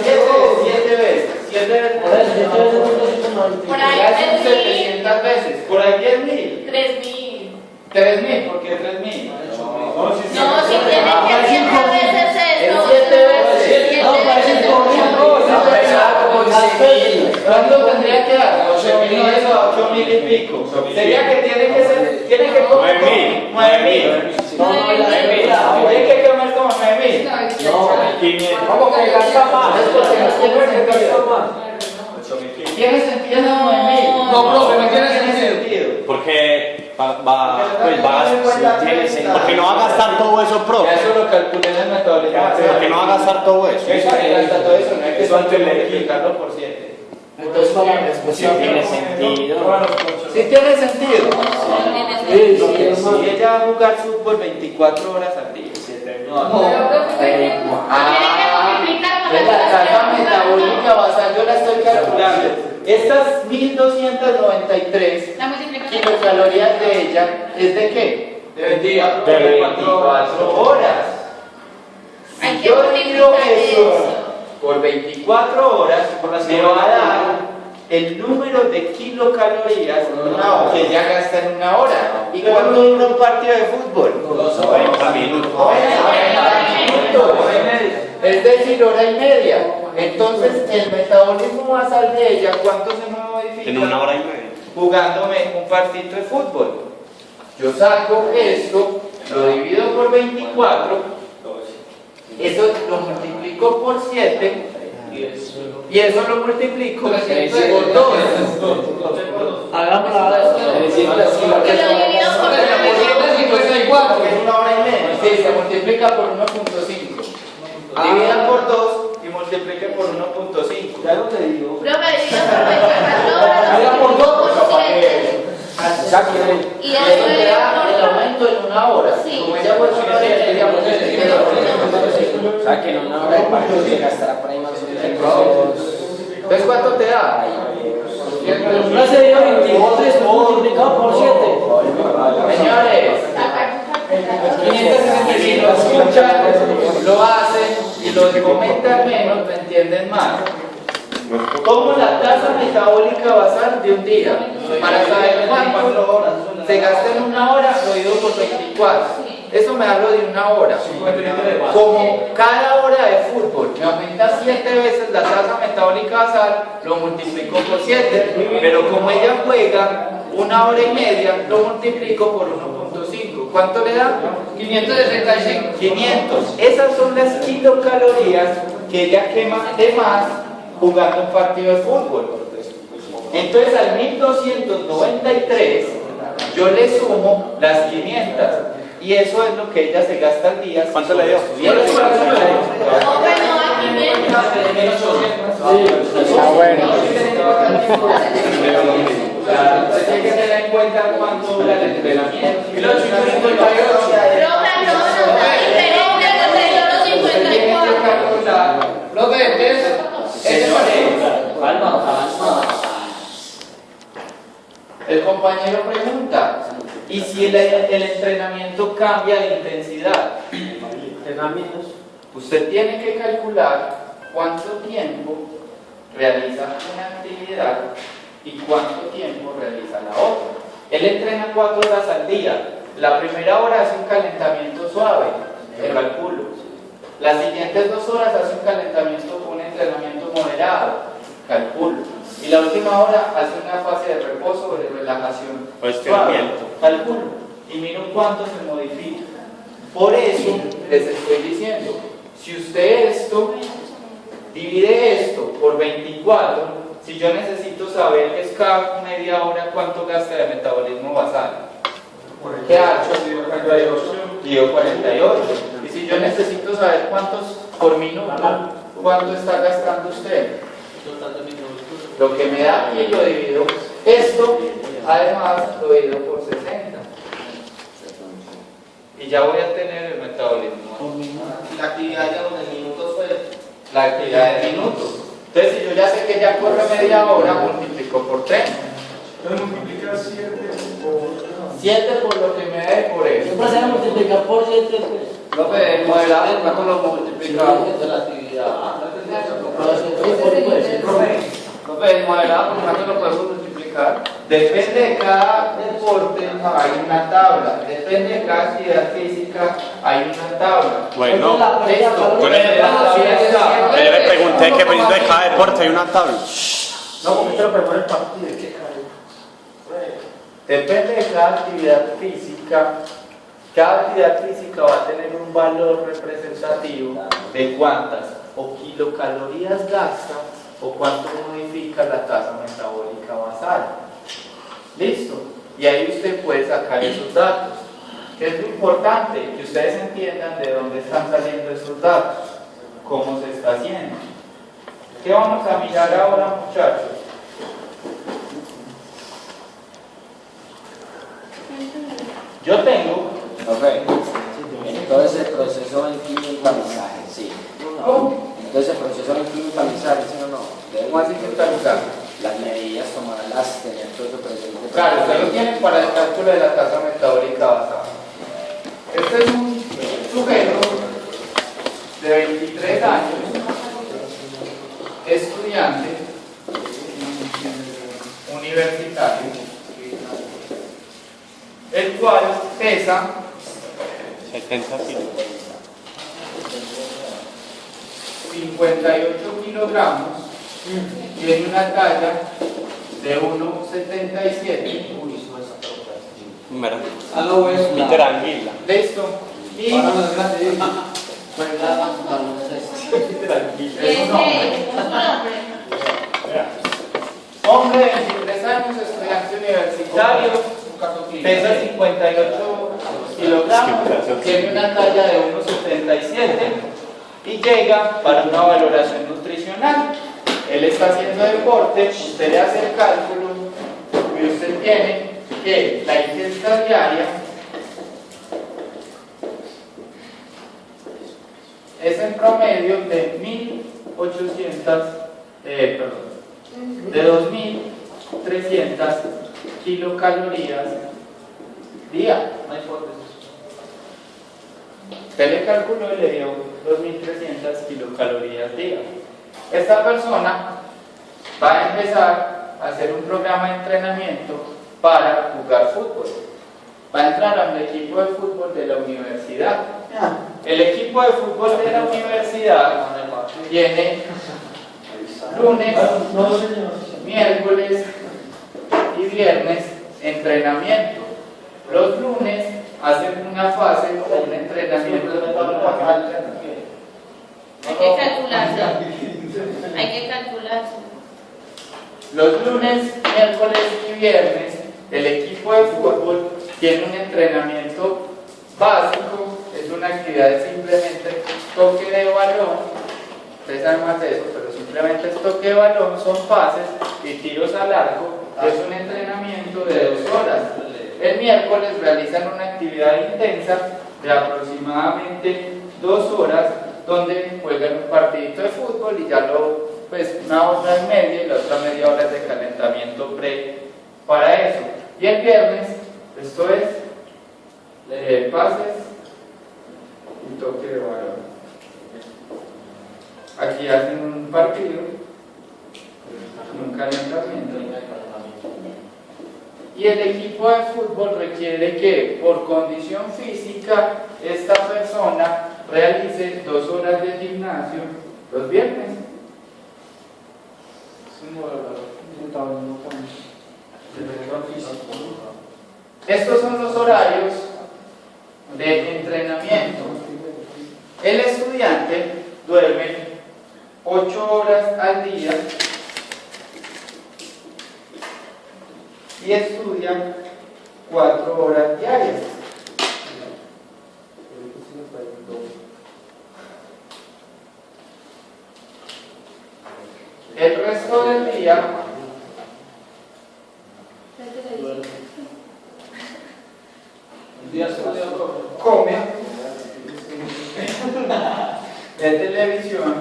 7 veces. 7 veces. Por eso, 7 veces 1290. Por ahí Ya son 3.000. 700 veces. Por ahí 10.000. 3.000. 3.000, ¿por qué 3.000? No, si tienen que 7 veces Es eso. 7 veces. No, parece ¿Cuánto tendría que dar? 8.000 a 8.000 y pico. Sería que tiene que comer 9.000. 9.000. Tiene que comer como 9.000. ¿Cómo que gasta más? Es porque no tiene sentido. ¿Tiene sentido 9.000? No, profe, no tiene sentido. Porque porque no va a gastar todo eso, Ya profe. eso lo calculé en el metabolismo. Porque no va a gastar todo eso. Eso gasta todo eso, no hay que Eso antes le multiplicarlo por 7. Entonces, para la respuesta. Tiene sentido. ¿Sí tiene sentido? Sí, sí, Si ella va a jugar fútbol 24 horas al día. La tasa metabólica basal yo la estoy calculando. Estas 1293 kilocalorías de ella, ¿es de qué? De 24 24 horas. Hay Si que yo divido multiplicar eso eso. por 24 horas, me va a dar el número de kilocalorías que ella gasta en una hora. ¿Y cuánto dura un partido de fútbol? 40 minutos. 40 minutos. Es decir, hora y media. Entonces, el metabolismo basal de ella, ¿cuánto se me modifica? En una hora y media. Jugándome un partido de fútbol. Yo saco esto, lo divido por 24, eso lo multiplico por 7 y eso lo multiplico por 2. Hagámoslo ahora. Que lo divido por nueve. 54. Porque es una hora y media. Sí, se multiplica por 1.5. Divida por 2 y multiplique por 1.5. Ya no te digo. Profe, divido por 24 horas. Haga por dos. Por 7. Y Y eso eso te es da el por aumento en una hora. Sí. Como ella fue una hora y media, pues O sea, que en una hora de partido se gastará por ahí más o menos. entonces, ¿cuánto te da? Una serie de 23 multiplicado por 7. Señores, si lo escuchan, lo hacen y lo comentan menos, me entienden más. Tomo la tasa metabólica basal de un día para saber cuánto se gasta en una hora, lo divido por 24. Eso me da lo de una hora. Como cada hora de fútbol me aumenta 7 veces la tasa metabólica basal, lo multiplico por 7. Pero como ella juega una hora y media, lo multiplico por 1.5. ¿Cuánto le da? 565. 500. Esas son las kilocalorías que ella quema de más jugando un partido de fútbol. Entonces al 1293 yo le sumo las 500 y eso es lo que ella se gasta al día. ¿Cuánto le dio? No, bueno, a 500. Ah, bueno. Entonces hay que tener en cuenta cuánto dura el entrenamiento. 1858. Profe, no, nos da diferencia entre los 54. Profe, entonces, El compañero pregunta, ¿y si el entrenamiento cambia de intensidad? Usted tiene que calcular cuánto tiempo realiza una actividad y cuánto tiempo realiza la otra. Él entrena 4 horas al día. La primera hora hace un calentamiento suave, el calculo. Las siguientes 2 horas hace un calentamiento con un entrenamiento moderado, calculo. Y la última hora hace una fase de reposo o de relajación O estiramiento. suave, calculo. Y miro cuánto se modifica. Por eso les estoy diciendo, si usted esto divide esto por 24, si yo necesito saber que es cada media hora cuánto gasta de metabolismo basal, ¿qué hago? Digo 48. Y si yo necesito saber cuántos por minuto, cuánto está gastando usted, lo que me da aquí lo divido. Esto, además, lo divido por 60. Y ya voy a tener el metabolismo. La actividad ya de minutos fue. La actividad de minutos. Entonces, si yo ya sé que ya corre media hora, multiplico por 30. Entonces multiplica 7 por... 7 por lo que me da y por eso. Siempre se va a multiplicar por 7. profe, el modelado, ¿cuánto lo multiplicamos? De la actividad. Profe, el modelado, ¿cuánto lo podemos multiplicar? Depende de cada deporte, hay una tabla. Depende de cada actividad física, hay una tabla. Bueno, Esto, yo le pregunté que dependiendo de cada deporte hay una tabla. No, porque te lo prepara el partido. Depende de cada actividad física. Cada actividad física va a tener un valor representativo de cuántas o kilocalorías gasta o cuánto modifica la tasa metabólica basal. ¿Listo? Y ahí usted puede sacar esos datos. ¿Qué es lo importante? Que ustedes entiendan de dónde están saliendo esos datos, cómo se está haciendo. ¿Qué vamos a mirar ahora, muchachos? Yo tengo Entonces el proceso de quimio-empalizaje, sí. Entonces el proceso de quimio-empalizaje, ¿sí o no? ¿cómo así que está usando? Las medidas, tomarlas, tener todo eso presente. Claro, usted lo tiene para el cálculo de la tasa metabólica basal. Este es un sujeto de 23 años, estudiante universitario, el cual pesa 70 kilos. 58 kilogramos, tiene una talla de 1,77. Mira, Ah, no, güey. Peter Anguila. Listo. Y Ahora no es grande. Juega baloncesto. es un hombre. Hombre de 23 años, estudiante universitario, pesa 58 kilogramos, tiene una talla de 1,77 y llega para una valoración nutricional. Él está haciendo deporte, usted le hace el cálculo y usted tiene que la ingesta diaria es en promedio de 2.300 kilocalorías día. Usted le calculó y le dio 2.300 kilocalorías día. Esta persona va a empezar a hacer un programa de entrenamiento para jugar fútbol. Va a entrar a un equipo de fútbol de la universidad. El equipo de fútbol de la universidad tiene lunes, miércoles y viernes entrenamiento. Los lunes hacen una fase o un entrenamiento Hay que calcularse. Hay que calcularse. Los lunes, miércoles y viernes el equipo de fútbol tiene un entrenamiento básico, es una actividad de simplemente toque de balón. Ustedes saben más de eso, pero simplemente es toque de balón, son pases y tiros al arco. Es un entrenamiento de 2 horas. El miércoles realizan una actividad intensa de aproximadamente 2 horas, donde juegan un partidito de fútbol y ya pues una hora y media y la otra media hora es de calentamiento para eso. Y el viernes, esto es pases y toque de balón. Aquí hacen un partido, un calentamiento. Y el equipo de fútbol requiere que, por condición física, esta persona realice 2 horas de gimnasio los viernes. Estos son los horarios de entrenamiento. El estudiante duerme 8 horas al día y estudia 4 horas diarias. El resto del día come, ve televisión.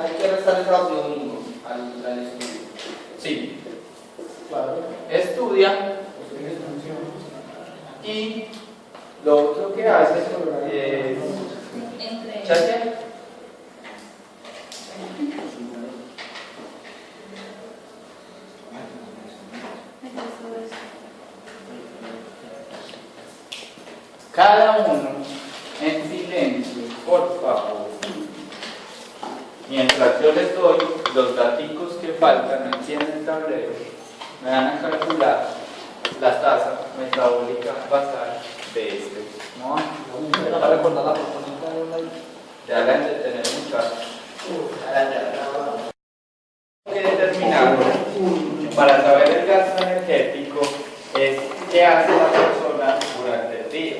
Hay que restar el sábado y domingo al estudio. Sí, estudia y lo otro que hace es chatear. Cada uno en silencio, por favor. Mientras yo les doy los daticos que faltan aquí en el tablero, me van a calcular la tasa metabólica basal de este. ¿No? Para recordar la propuesta. Ya la han de tener muchachos. Lo que determinar para saber el gasto energético es qué hace la persona durante el día.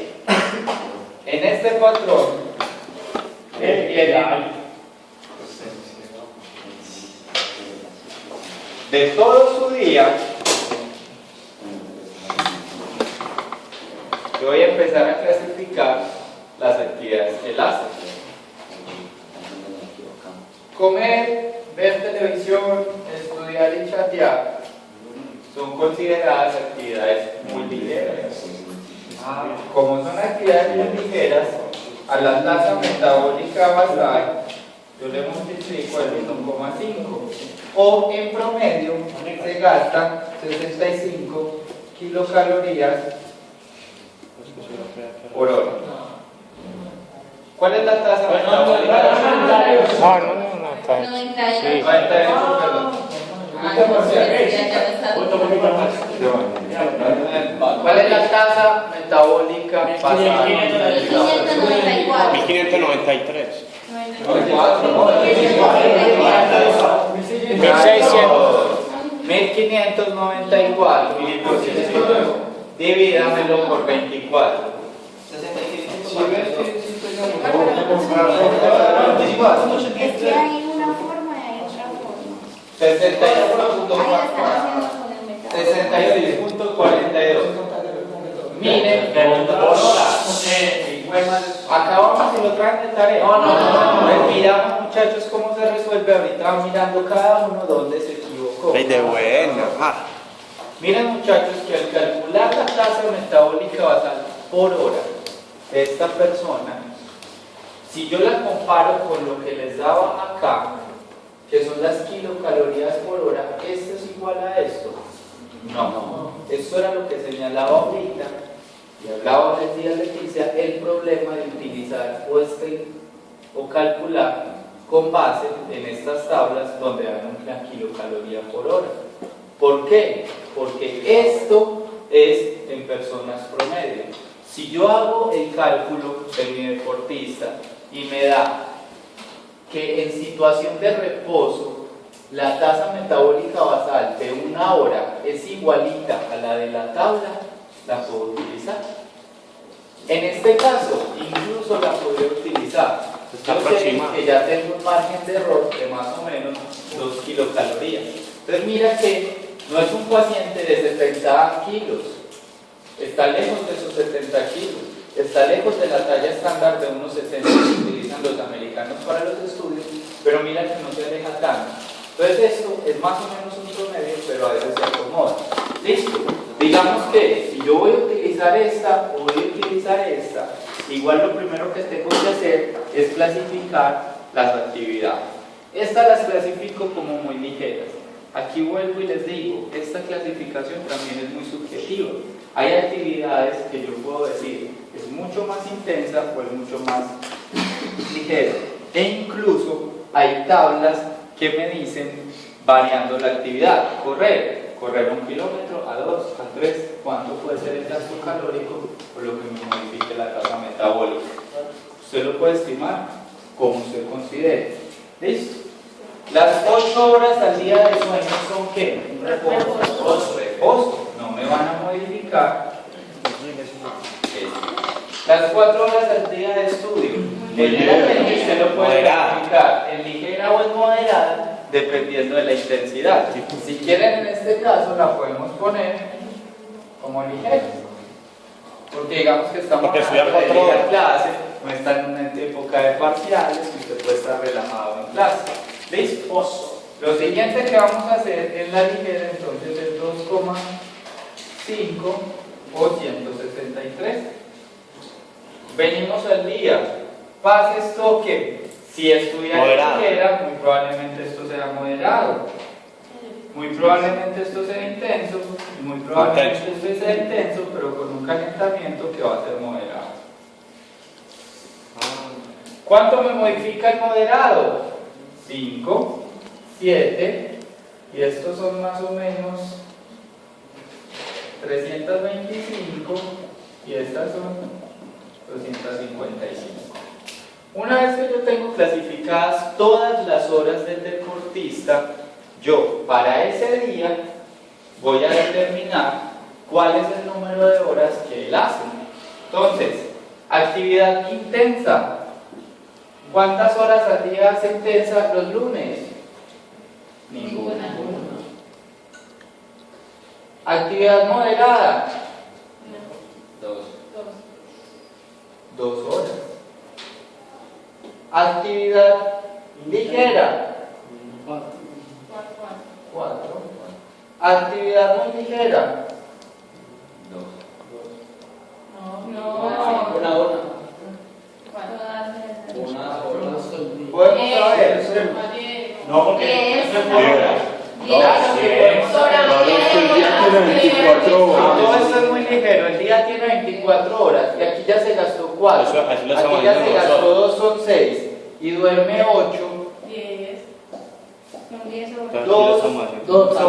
En este patrón, él tiene de todo su día. Yo voy a empezar a clasificar las actividades que él hace. Comer, ver televisión, estudiar y chatear son consideradas actividades muy ligeras. Como son actividades muy ligeras, a la tasa metabólica basal, yo le multiplico el 1,5. O en promedio se gastan 65 kilocalorías por hora. ¿Cuál es la tasa metabólica? 98. 98, perdón. ¿Cuál es la tasa metabólica basal? 1594. 1593. 1594. Divídamelo por 24. Es que hay una forma y hay otra forma. 66.42. Miren, acá vamos y lo traen de tarea. Pues miramos, muchachos, cómo se resuelve. Ahorita van mirando cada uno dónde se equivocó. Ay, de buena. Miren, muchachos, que al calcular la tasa metabólica basal por hora de esta persona, si yo la comparo con lo que les daba acá, que son las kilocalorías por hora, ¿esto es igual a esto? No. Esto era lo que señalaba ahorita y hablaba del día Leticia, el problema de utilizar o calcular con base en estas tablas donde dan una kilocaloría por hora. ¿Por qué? Porque esto es en personas promedio. Si yo hago el cálculo de mi deportista y me da que en situación de reposo la tasa metabólica basal de una hora es igualita a la de la tabla, la puedo utilizar. En este caso, incluso la podría utilizar. Yo sé que ya tengo un margen de error de más o menos 2 kilocalorías. Entonces mira que no es un paciente de 70 kilos, está lejos de esos 70 kilos, está lejos de la talla estándar de unos 70 que utilizan los americanos para los estudios, pero mira que no se aleja tanto. Entonces esto es más o menos un promedio, pero a veces se acomoda. Listo. Digamos que si yo voy a utilizar esta o voy a utilizar esta, igual lo primero que tengo que hacer es clasificar las actividades. Estas las clasifico como muy ligeras. Aquí vuelvo y les digo, esta clasificación también es muy subjetiva. Hay actividades que yo puedo decir es mucho más intensa o es mucho más ligera. E incluso hay tablas que me dicen variando la actividad. Correr 1 kilómetro, a 2, a 3, ¿cuánto puede ser el gasto calórico o lo que me modifique la tasa metabólica? Usted lo puede estimar como usted considere. ¿Listo? Las 8 horas al día de sueño son ¿qué? Un reposo. No me van a modificar. Las 4 horas al día de estudio. Generalmente usted lo puede clasificar en ligera o en moderada, dependiendo de la intensidad. Si quieren, en este caso la podemos poner como ligera, porque digamos que estamos en la clase, no está en una época de parciales y usted puede estar relajado en clase. ¿Listo? Lo siguiente que vamos a hacer es la ligera, entonces es 2,5 o 163. Venimos al día. Pasa esto que si estuviera ligera, muy probablemente esto sea moderado. Muy probablemente esto sea intenso, y muy probablemente esto sea intenso, pero con un calentamiento que va a ser moderado. ¿Cuánto me modifica el moderado? 5, 7, y estos son más o menos 325, y estas son 255. Una vez que yo tengo clasificadas todas las horas del deportista, yo para ese día voy a determinar cuál es el número de horas que él hace. Entonces, actividad intensa. ¿Cuántas horas al día hace intensa los lunes? Ninguna. Actividad moderada. 2 horas. Actividad ligera. 4. Actividad muy ligera. 1 hora. Podemos saber. No, porque no es por horas. Claro que El día tiene 24 horas. todo esto es muy ligero. El día tiene 24 horas y aquí ya se gastó 4. Eso, así lo estamos Aquí ya se haciendo gastó nosotros. 2, son 6. Y duerme 8. 2 son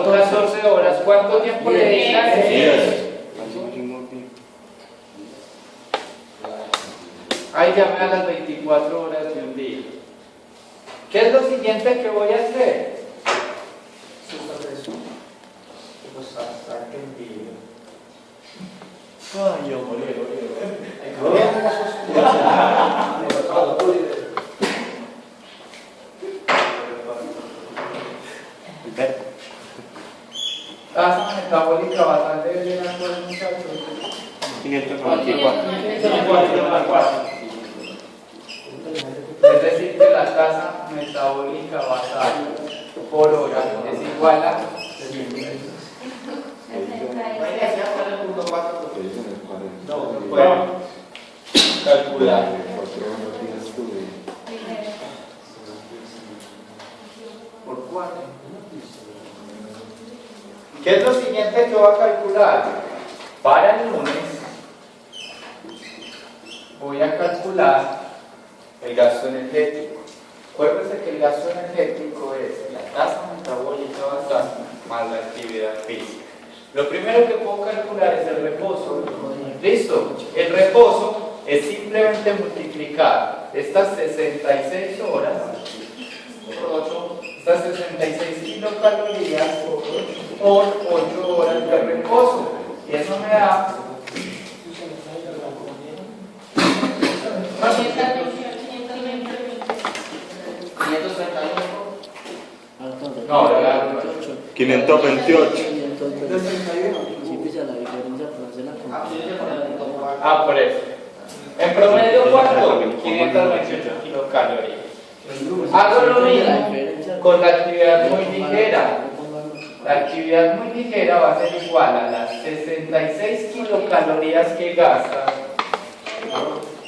14 horas. ¿Cuánto tiempo le dedican? Ahí ya me dan las 24 horas de un día. ¿Qué es lo siguiente que voy a hacer? Ay, yo morí. Tasa metabólica basal debe llegar por el muchacho. 594. Es decir, que la tasa metabólica basal por hora es igual a no puedo calcular. Por 4. ¿Qué es lo siguiente que voy a calcular? Para el lunes voy a calcular el gasto energético. Acuérdense que el gasto energético es la tasa metabólica basal más la actividad física. Lo primero que puedo calcular es el reposo. ¿Listo? El reposo es simplemente multiplicar estas 66 horas por 8, estas 66 kilocalorías por 8 horas de reposo. Y eso me da 531. no, ya, 528. 531. Si pilla la diferencia para hacer la compra. por eso. En promedio, ¿cuánto? 528 kilocalorías. Hago lo mismo con la actividad muy ligera. La actividad muy ligera va a ser igual a las 66 kilocalorías que gasta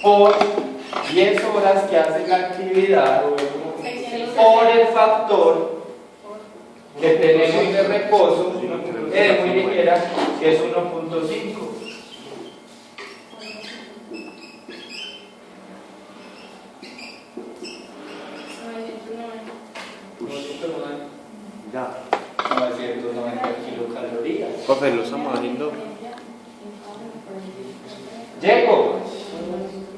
por 10 horas que hace la actividad por el factor que tenemos de reposo muy ligera, que es 1.5. Ya. 990 kilocalorías. Profe, lo estamos haciendo. Llego.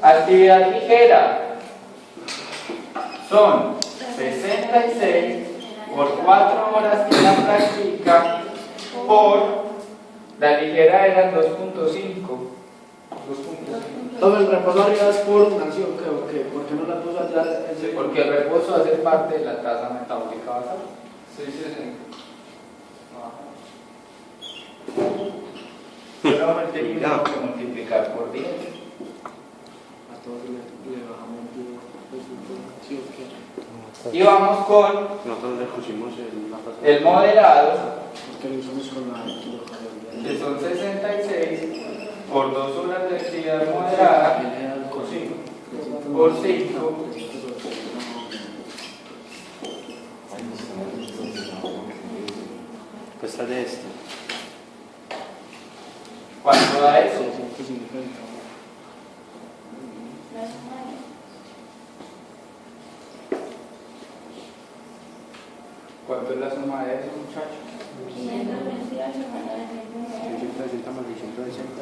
Actividad ligera. Son 66 por 4 horas que la practica por la ligera eran 2.5. Todo el reposo arriba es por una acción, ¿por qué no la puso allá? Porque el reposo hace parte de la tasa metabólica basal. Solamente tengo que multiplicar por 10. A todos le bajamos ¿sí o qué? Y vamos con Nosotros le pusimos el moderado, Porque lo usamos con la kilocaloría. que son 66 por 2 horas de actividad moderada, por 5. Cuesta de este. ¿Cuánto da eso? 150. ¿Cuánto es la suma de eso, muchachos? 160 más 160.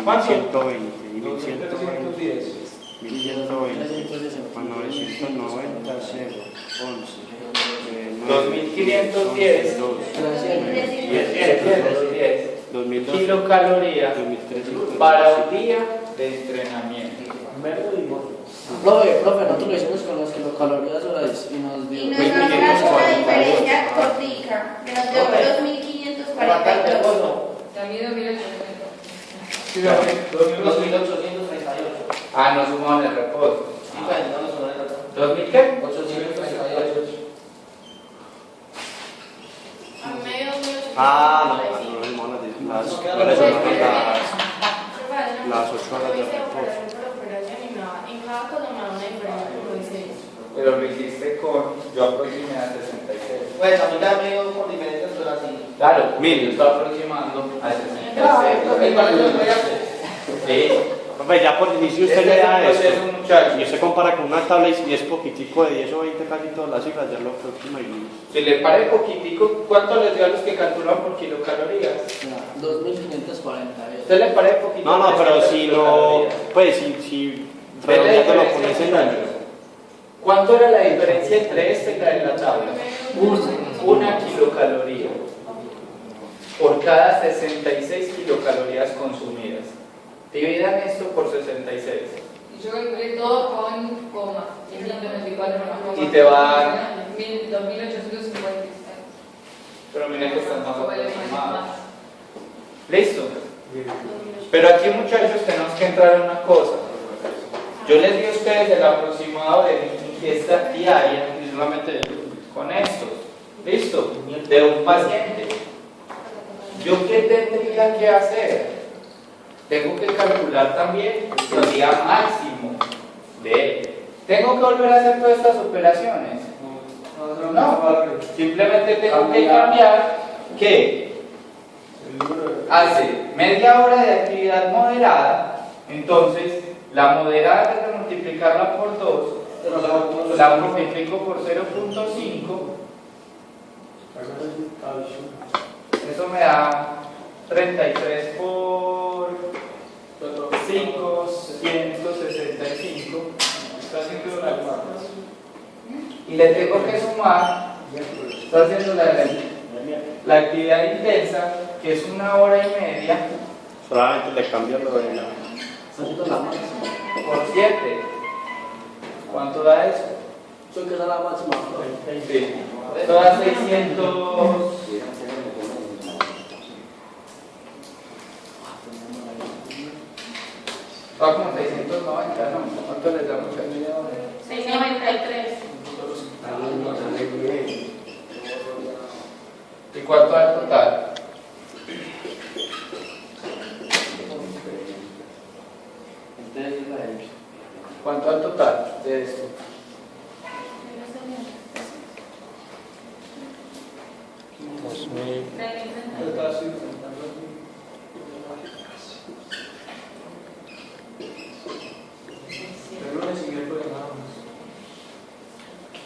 ¿Cuánto? 120. Y 310. 1120. Más 990, 0, 11. 2510 2002. kilocalorías 2300. para un día de entrenamiento. Profe, nosotros lo hicimos con las kilocalorías horas y nos dio. Y nos da una diferencia cortica, que nos dio 2.542. A mí 2.800. 2.838. Ah, no suman el reposo. ¿2000 qué? 838. A mí me dio 1.845. No, no, no, las 8 horas de reposo. En cada cosa me da una diferencia, como dice pero lo hiciste con, yo aproximé a 66. Pues a mí también por diferencias, pero así. Claro, yo estoy aproximando a 66. Igual eso lo voy a hacer. Sí. Hombre, ya por inicio usted Este le es da un esto. proceso, muchachos. Y usted compara con una tabla y es poquitico de 10 o 20 casi todas las cifras, ya lo aproxima y... Si le pare poquitico, ¿cuánto les dio a los que calculan por kilocalorías? 2540. ¿Usted le pare poquito? No, no, pero 300 si lo... kilocalorías. Pues si Ve la redondeando lo diferencia, pones en muchachos. números. ¿Cuánto era la diferencia entre esta y la de la tabla? Una kilocaloría por cada 66 kilocalorías consumidas. Dividan esto por 66. Y yo calculé todo con coma. Y 124 con coma. Y te va- 2.856. Pero miren que están más Vale, aproximados. más. ¿Listo? Pero aquí, muchachos, tenemos que entrar en una cosa. Yo les di a ustedes el aproximado de mi ingesta diaria, y solamente con estos. ¿Listo? De un paciente. ¿Yo qué tendría que hacer? Tengo que calcular también el día máximo de él. ¿Tengo que volver a hacer todas estas operaciones? No, simplemente tengo que cambiar que hace media hora de actividad moderada, entonces la moderada en vez de multiplicarla por 2, la multiplico por 0.5, eso me da 33 por 5, 165, y le tengo que sumar, está haciendo la actividad intensa, que es 1 hora y media, Solamente le cambia lo de la... por 7. ¿Cuánto da eso? Soy que es la máxima. Sí. Esto da 600. Va como 690, ¿no? ¿Cuánto les da, muchachos? 693. ¿Y cuánto da el total? ¿Cuánto da el total de esto?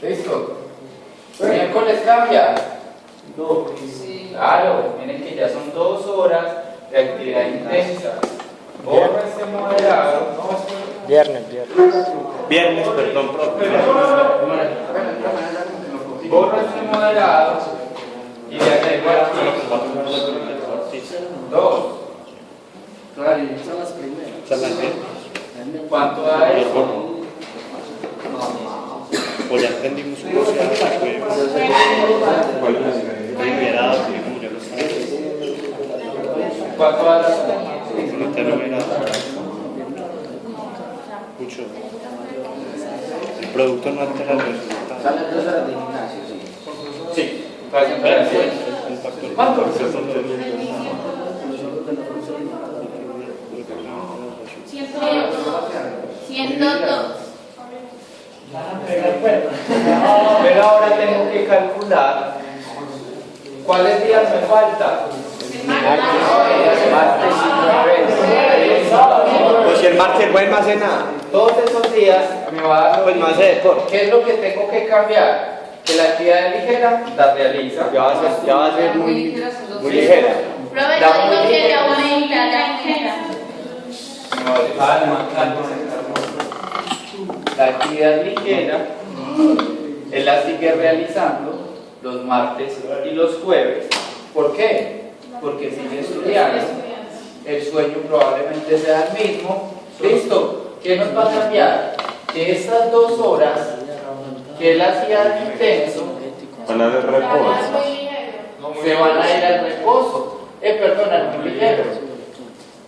¿Listo? ¿Miércoles cambia? Sí. Claro, miren que ya son 2 horas de actividad intensa. Borra este moderado. Viernes, perdón, profe. Borra este moderado y le agrego aquí 2. Claro, y son las primeras. ¿Cuánto da eso? Pues ya entendimos cómo se hace, liberado, como ya lo sabes. ¿Cuánto da la suma? No te lo verás. Mucho. El producto no altera el resultado. Salen 2 horas de gimnasio, sí. Sí, gracias. El factor ¿Cuánto? 102. Pero ahora tengo que calcular cuáles días me faltan. Pues si el martes vuelve a hacer nada, Todos esos días me va a dar. pues más de deporte. ¿Qué es lo que tengo que cambiar? Que la actividad ligera la realiza. Ya va a ser muy ligera. Profesor, digo que le aumenta la ingesta. La actividad ligera él la sigue realizando los martes y los jueves. ¿Por qué? Porque sigue estudiando. El sueño probablemente sea el mismo. ¿Listo? ¿Qué nos va a cambiar? Que estas 2 horas que él hacía de intenso Van a dar reposo. se van a ir al reposo. Perdón, al muy ligero.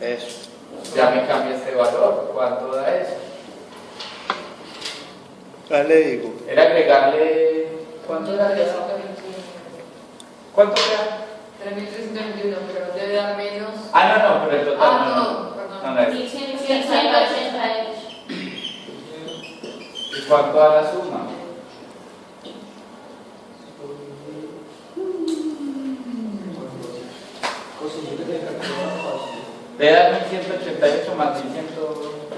Eso. Ya me cambia este valor. ¿Cuánto da eso? Ya le digo. Era agregarle. ¿Cuánto era eso? ¿Cuánto era? 3.321, pero debe dar menos. Ah, no, pero el total. Ah, no, no, no. perdón. No, no es. 1188. ¿Y cuánto da la suma? Le da 1188 más 1100.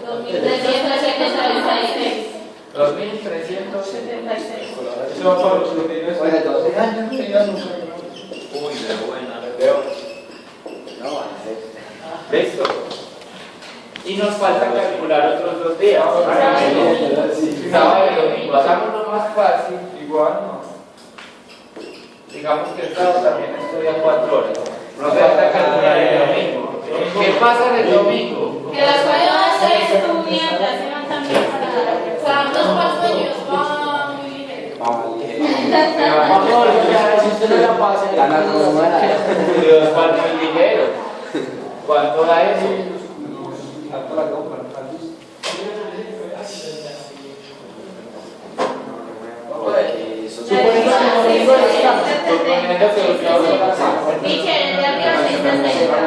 2376. 2376. Eso va por los últimos. Oye, 12 años. Uy, de buena, veo. No, Listo. Y nos falta calcular otros 2 días. Sábado y domingo. Hagámoslo más fácil. Igual no. Digamos que el sábado también estudia 4 horas. Nos falta calcular el domingo. ¿Qué pasa en el domingo? Que las pruebas se estudian, las llevan también para los paseños. Va muy ligero. Si usted no la pasa, Dios va muy ligero. ¿Cuánto da eso? Suponiendo que los Michelle, el de arriba 660.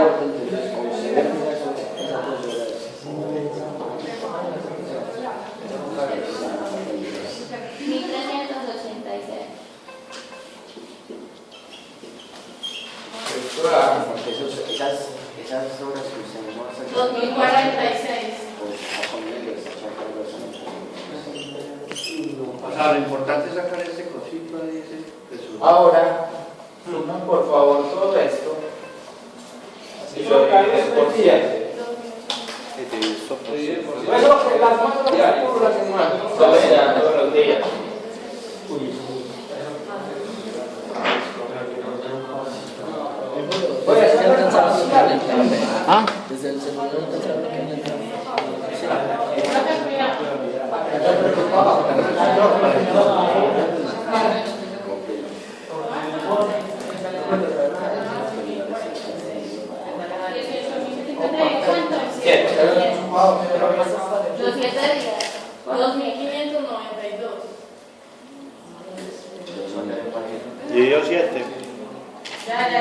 esas horas que usted no hace. 2046. O sea, lo importante es sacar ese cosito ahí, ese. Ahora, suman por favor todo esto y lo divides por 7. Solo ya todos los días. ¿Ah? Desde el segundo no alcanzaba lo que me entraba. Los 7 días. 2592. Dividido 7. Ya se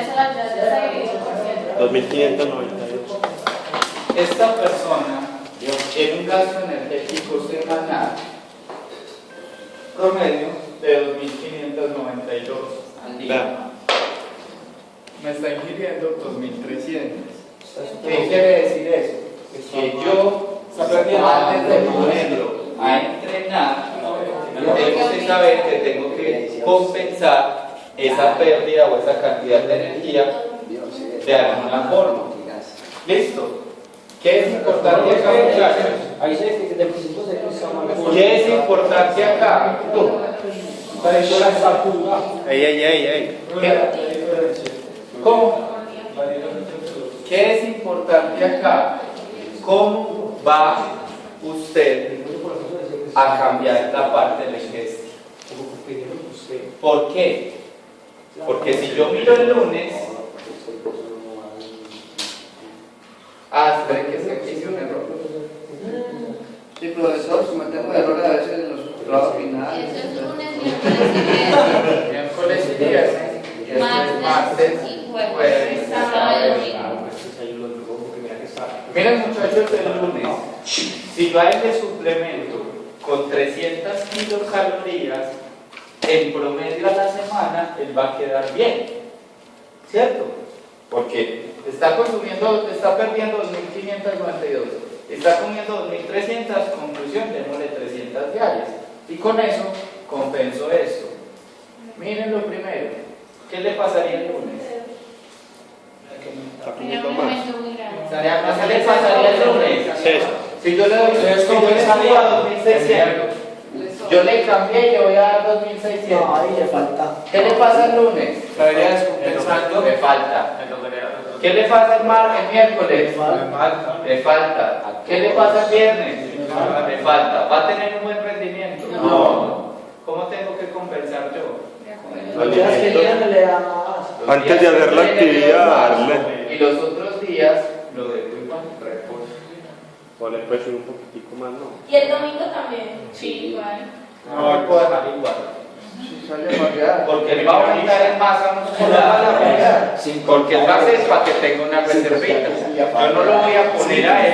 dividió por 7. 2598. Esta persona tiene un gasto energético semanal promedio de 2.592 al día. Me está ingiriendo 2.300. ¿Qué quiere decir eso? Que yo, antes de ponerlo a entrenar, tengo que saber que tengo que compensar esa pérdida o esa cantidad de energía de alguna forma. ¿Listo? ¿Qué es importante acá, muchachos? Ahí se que depositó de ¿Qué es importante acá? Ey. ¿Cómo? ¿Qué es importante acá? ¿Cómo va usted a cambiar la parte del gesto? ¿Por qué? Porque si yo miro el lunes, esperen que es que aquí hice un error. Sí, profesor, cometemos errores a veces en los trabajos finales. Eso es lunes, miércoles y viernes. Miércoles y viernes, martes y jueves, sábado y domingo. Miren muchachos, el lunes, si yo a él le suplemento con 300 kilocalorías en promedio a la semana, él va a quedar bien, ¿cierto? Porque está consumiendo, está perdiendo 2.592, está comiendo 2.300, conclusión, démosle 300 diarias. Y con eso compenso esto. Miren lo primero, ¿qué le pasaría el lunes? Tiene un aumento muy grande. ¿Qué le pasaría el lunes? Si yo le doy, si yo le subo a 2.600, yo le cambié y le voy a dar 2.600. No, ahí le falta. ¿Qué le pasa el lunes? Debería descompensando. Me falta. ¿Qué le pasa el martes, el miércoles? Me falta. ¿Qué le pasa el viernes? Me falta. ¿Va a tener un buen rendimiento? No. ¿Cómo tengo que compensar yo? Antes de hacer la actividad, Y los otros días lo dejo igual. Ponle pues un poquitico más, ¿no? Y el domingo también. Sí, igual. No, lo puedo dejar igual. Si sale demasiado. Porque él va a aumentar en masa muscular. Porque el base es para que tenga una reservita. Yo no lo voy a poner a él.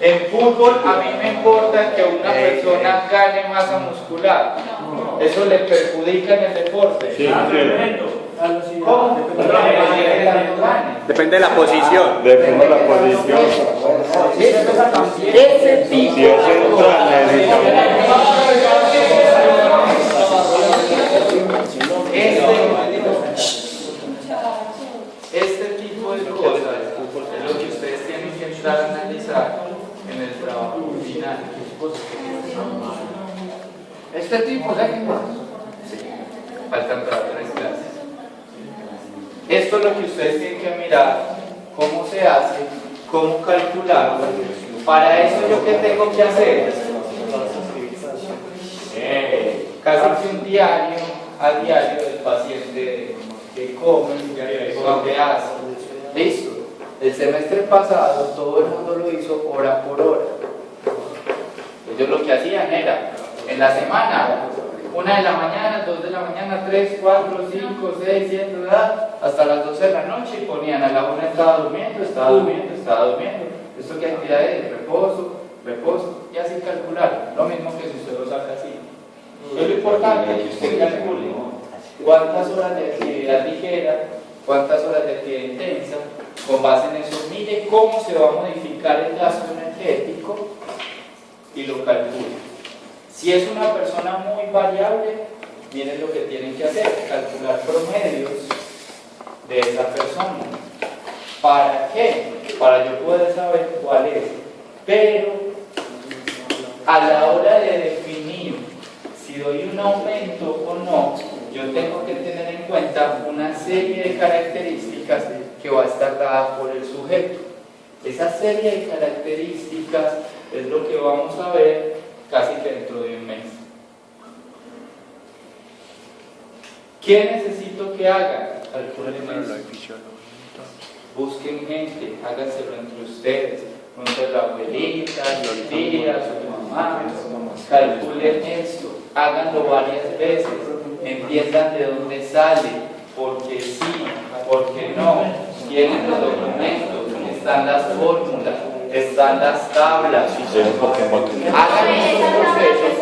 En fútbol a mí me importa que una persona gane masa muscular. Eso le perjudica en el deporte. sí, ¿Cómo? Depende de la posición. Depende de la posición. Ese tipo Si es central, necesitamos. Este tipo de cosas es lo que ustedes tienen que entrar a analizar en el trabajo final. Este tipo, ¿sabes qué más? Faltan para 3 clases. Esto es lo que ustedes tienen que mirar, cómo se hace, cómo calcular. Para eso, ¿yo qué tengo que hacer? Casi que un diario a diario del paciente que come, que hace. Listo. El semestre pasado todo el mundo lo hizo hora por hora. Ellos lo que hacían era, en la semana, 1 de la mañana, 2 de la mañana, 3, 4, 5, 6, 7, hasta las 12 de la noche y ponían a la 1 estaba durmiendo. Esto que actividad es reposo, y así calcular. Lo mismo que si usted lo saca así. Es lo importante que usted calcule cuántas horas de actividad ligera, cuántas horas de actividad intensa, con base en eso mire cómo se va a modificar el gasto energético y lo calcule. Si es una persona muy variable, miren lo que tienen que hacer, calcular promedios de esa persona. ¿Para qué? Para yo poder saber cuál es. Pero a la hora de definir si doy un aumento o no, yo tengo que tener en cuenta una serie de características que va a estar dada por el sujeto. Esa serie de características es lo que vamos a ver casi que dentro de un mes. ¿Qué necesito que hagan? Busquen gente, háganselo entre ustedes, entre la abuelita, los tías, su mamá, calculen esto, háganlo varias veces, entiendan de dónde sale, porque sí, porque no, tienen los documentos, están las fórmulas, están las tablas, hagan estos procesos.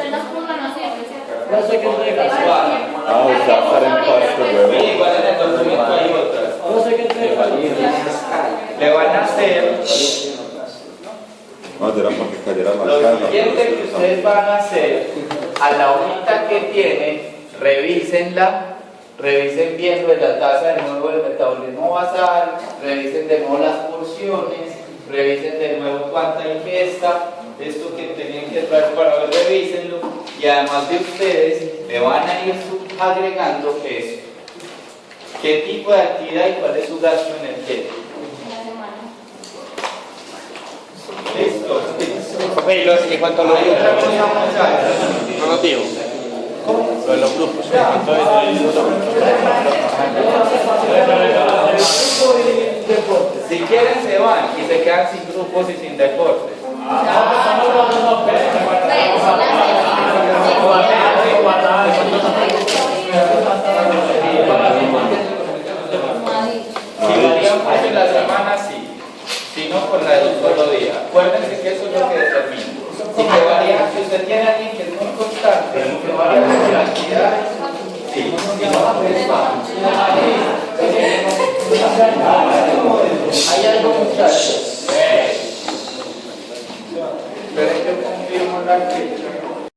No sé qué es Ah, o sea, estar en pasto, Sí, huevo. igual en el documento hay otras. No sé qué Le van a hacer No, era para que cayera más lo calma. siguiente que ustedes van a hacer, a la hojita que tienen, revísenla, revisen bien lo de la tasa de nuevo del metabolismo basal, revisen de nuevo las porciones, revisen de nuevo cuánta ingesta, esto que tenían que traer para ver, revísenlo, y además de ustedes, le van a ir agregando eso. ¿Qué tipo de actividad y cuál es su gasto energético? Listo. En cuanto a los Hay otra grupos, cosa, muchachos. no nos digo. Lo de los grupos. Si quieren se van y se quedan sin grupos y sin deportes. Si varían pues en la semana, sí. Si no, por la de un solo día. Acuérdense que eso es lo que determina. Si usted tiene a alguien que es muy constante, que varía mucho la actividad,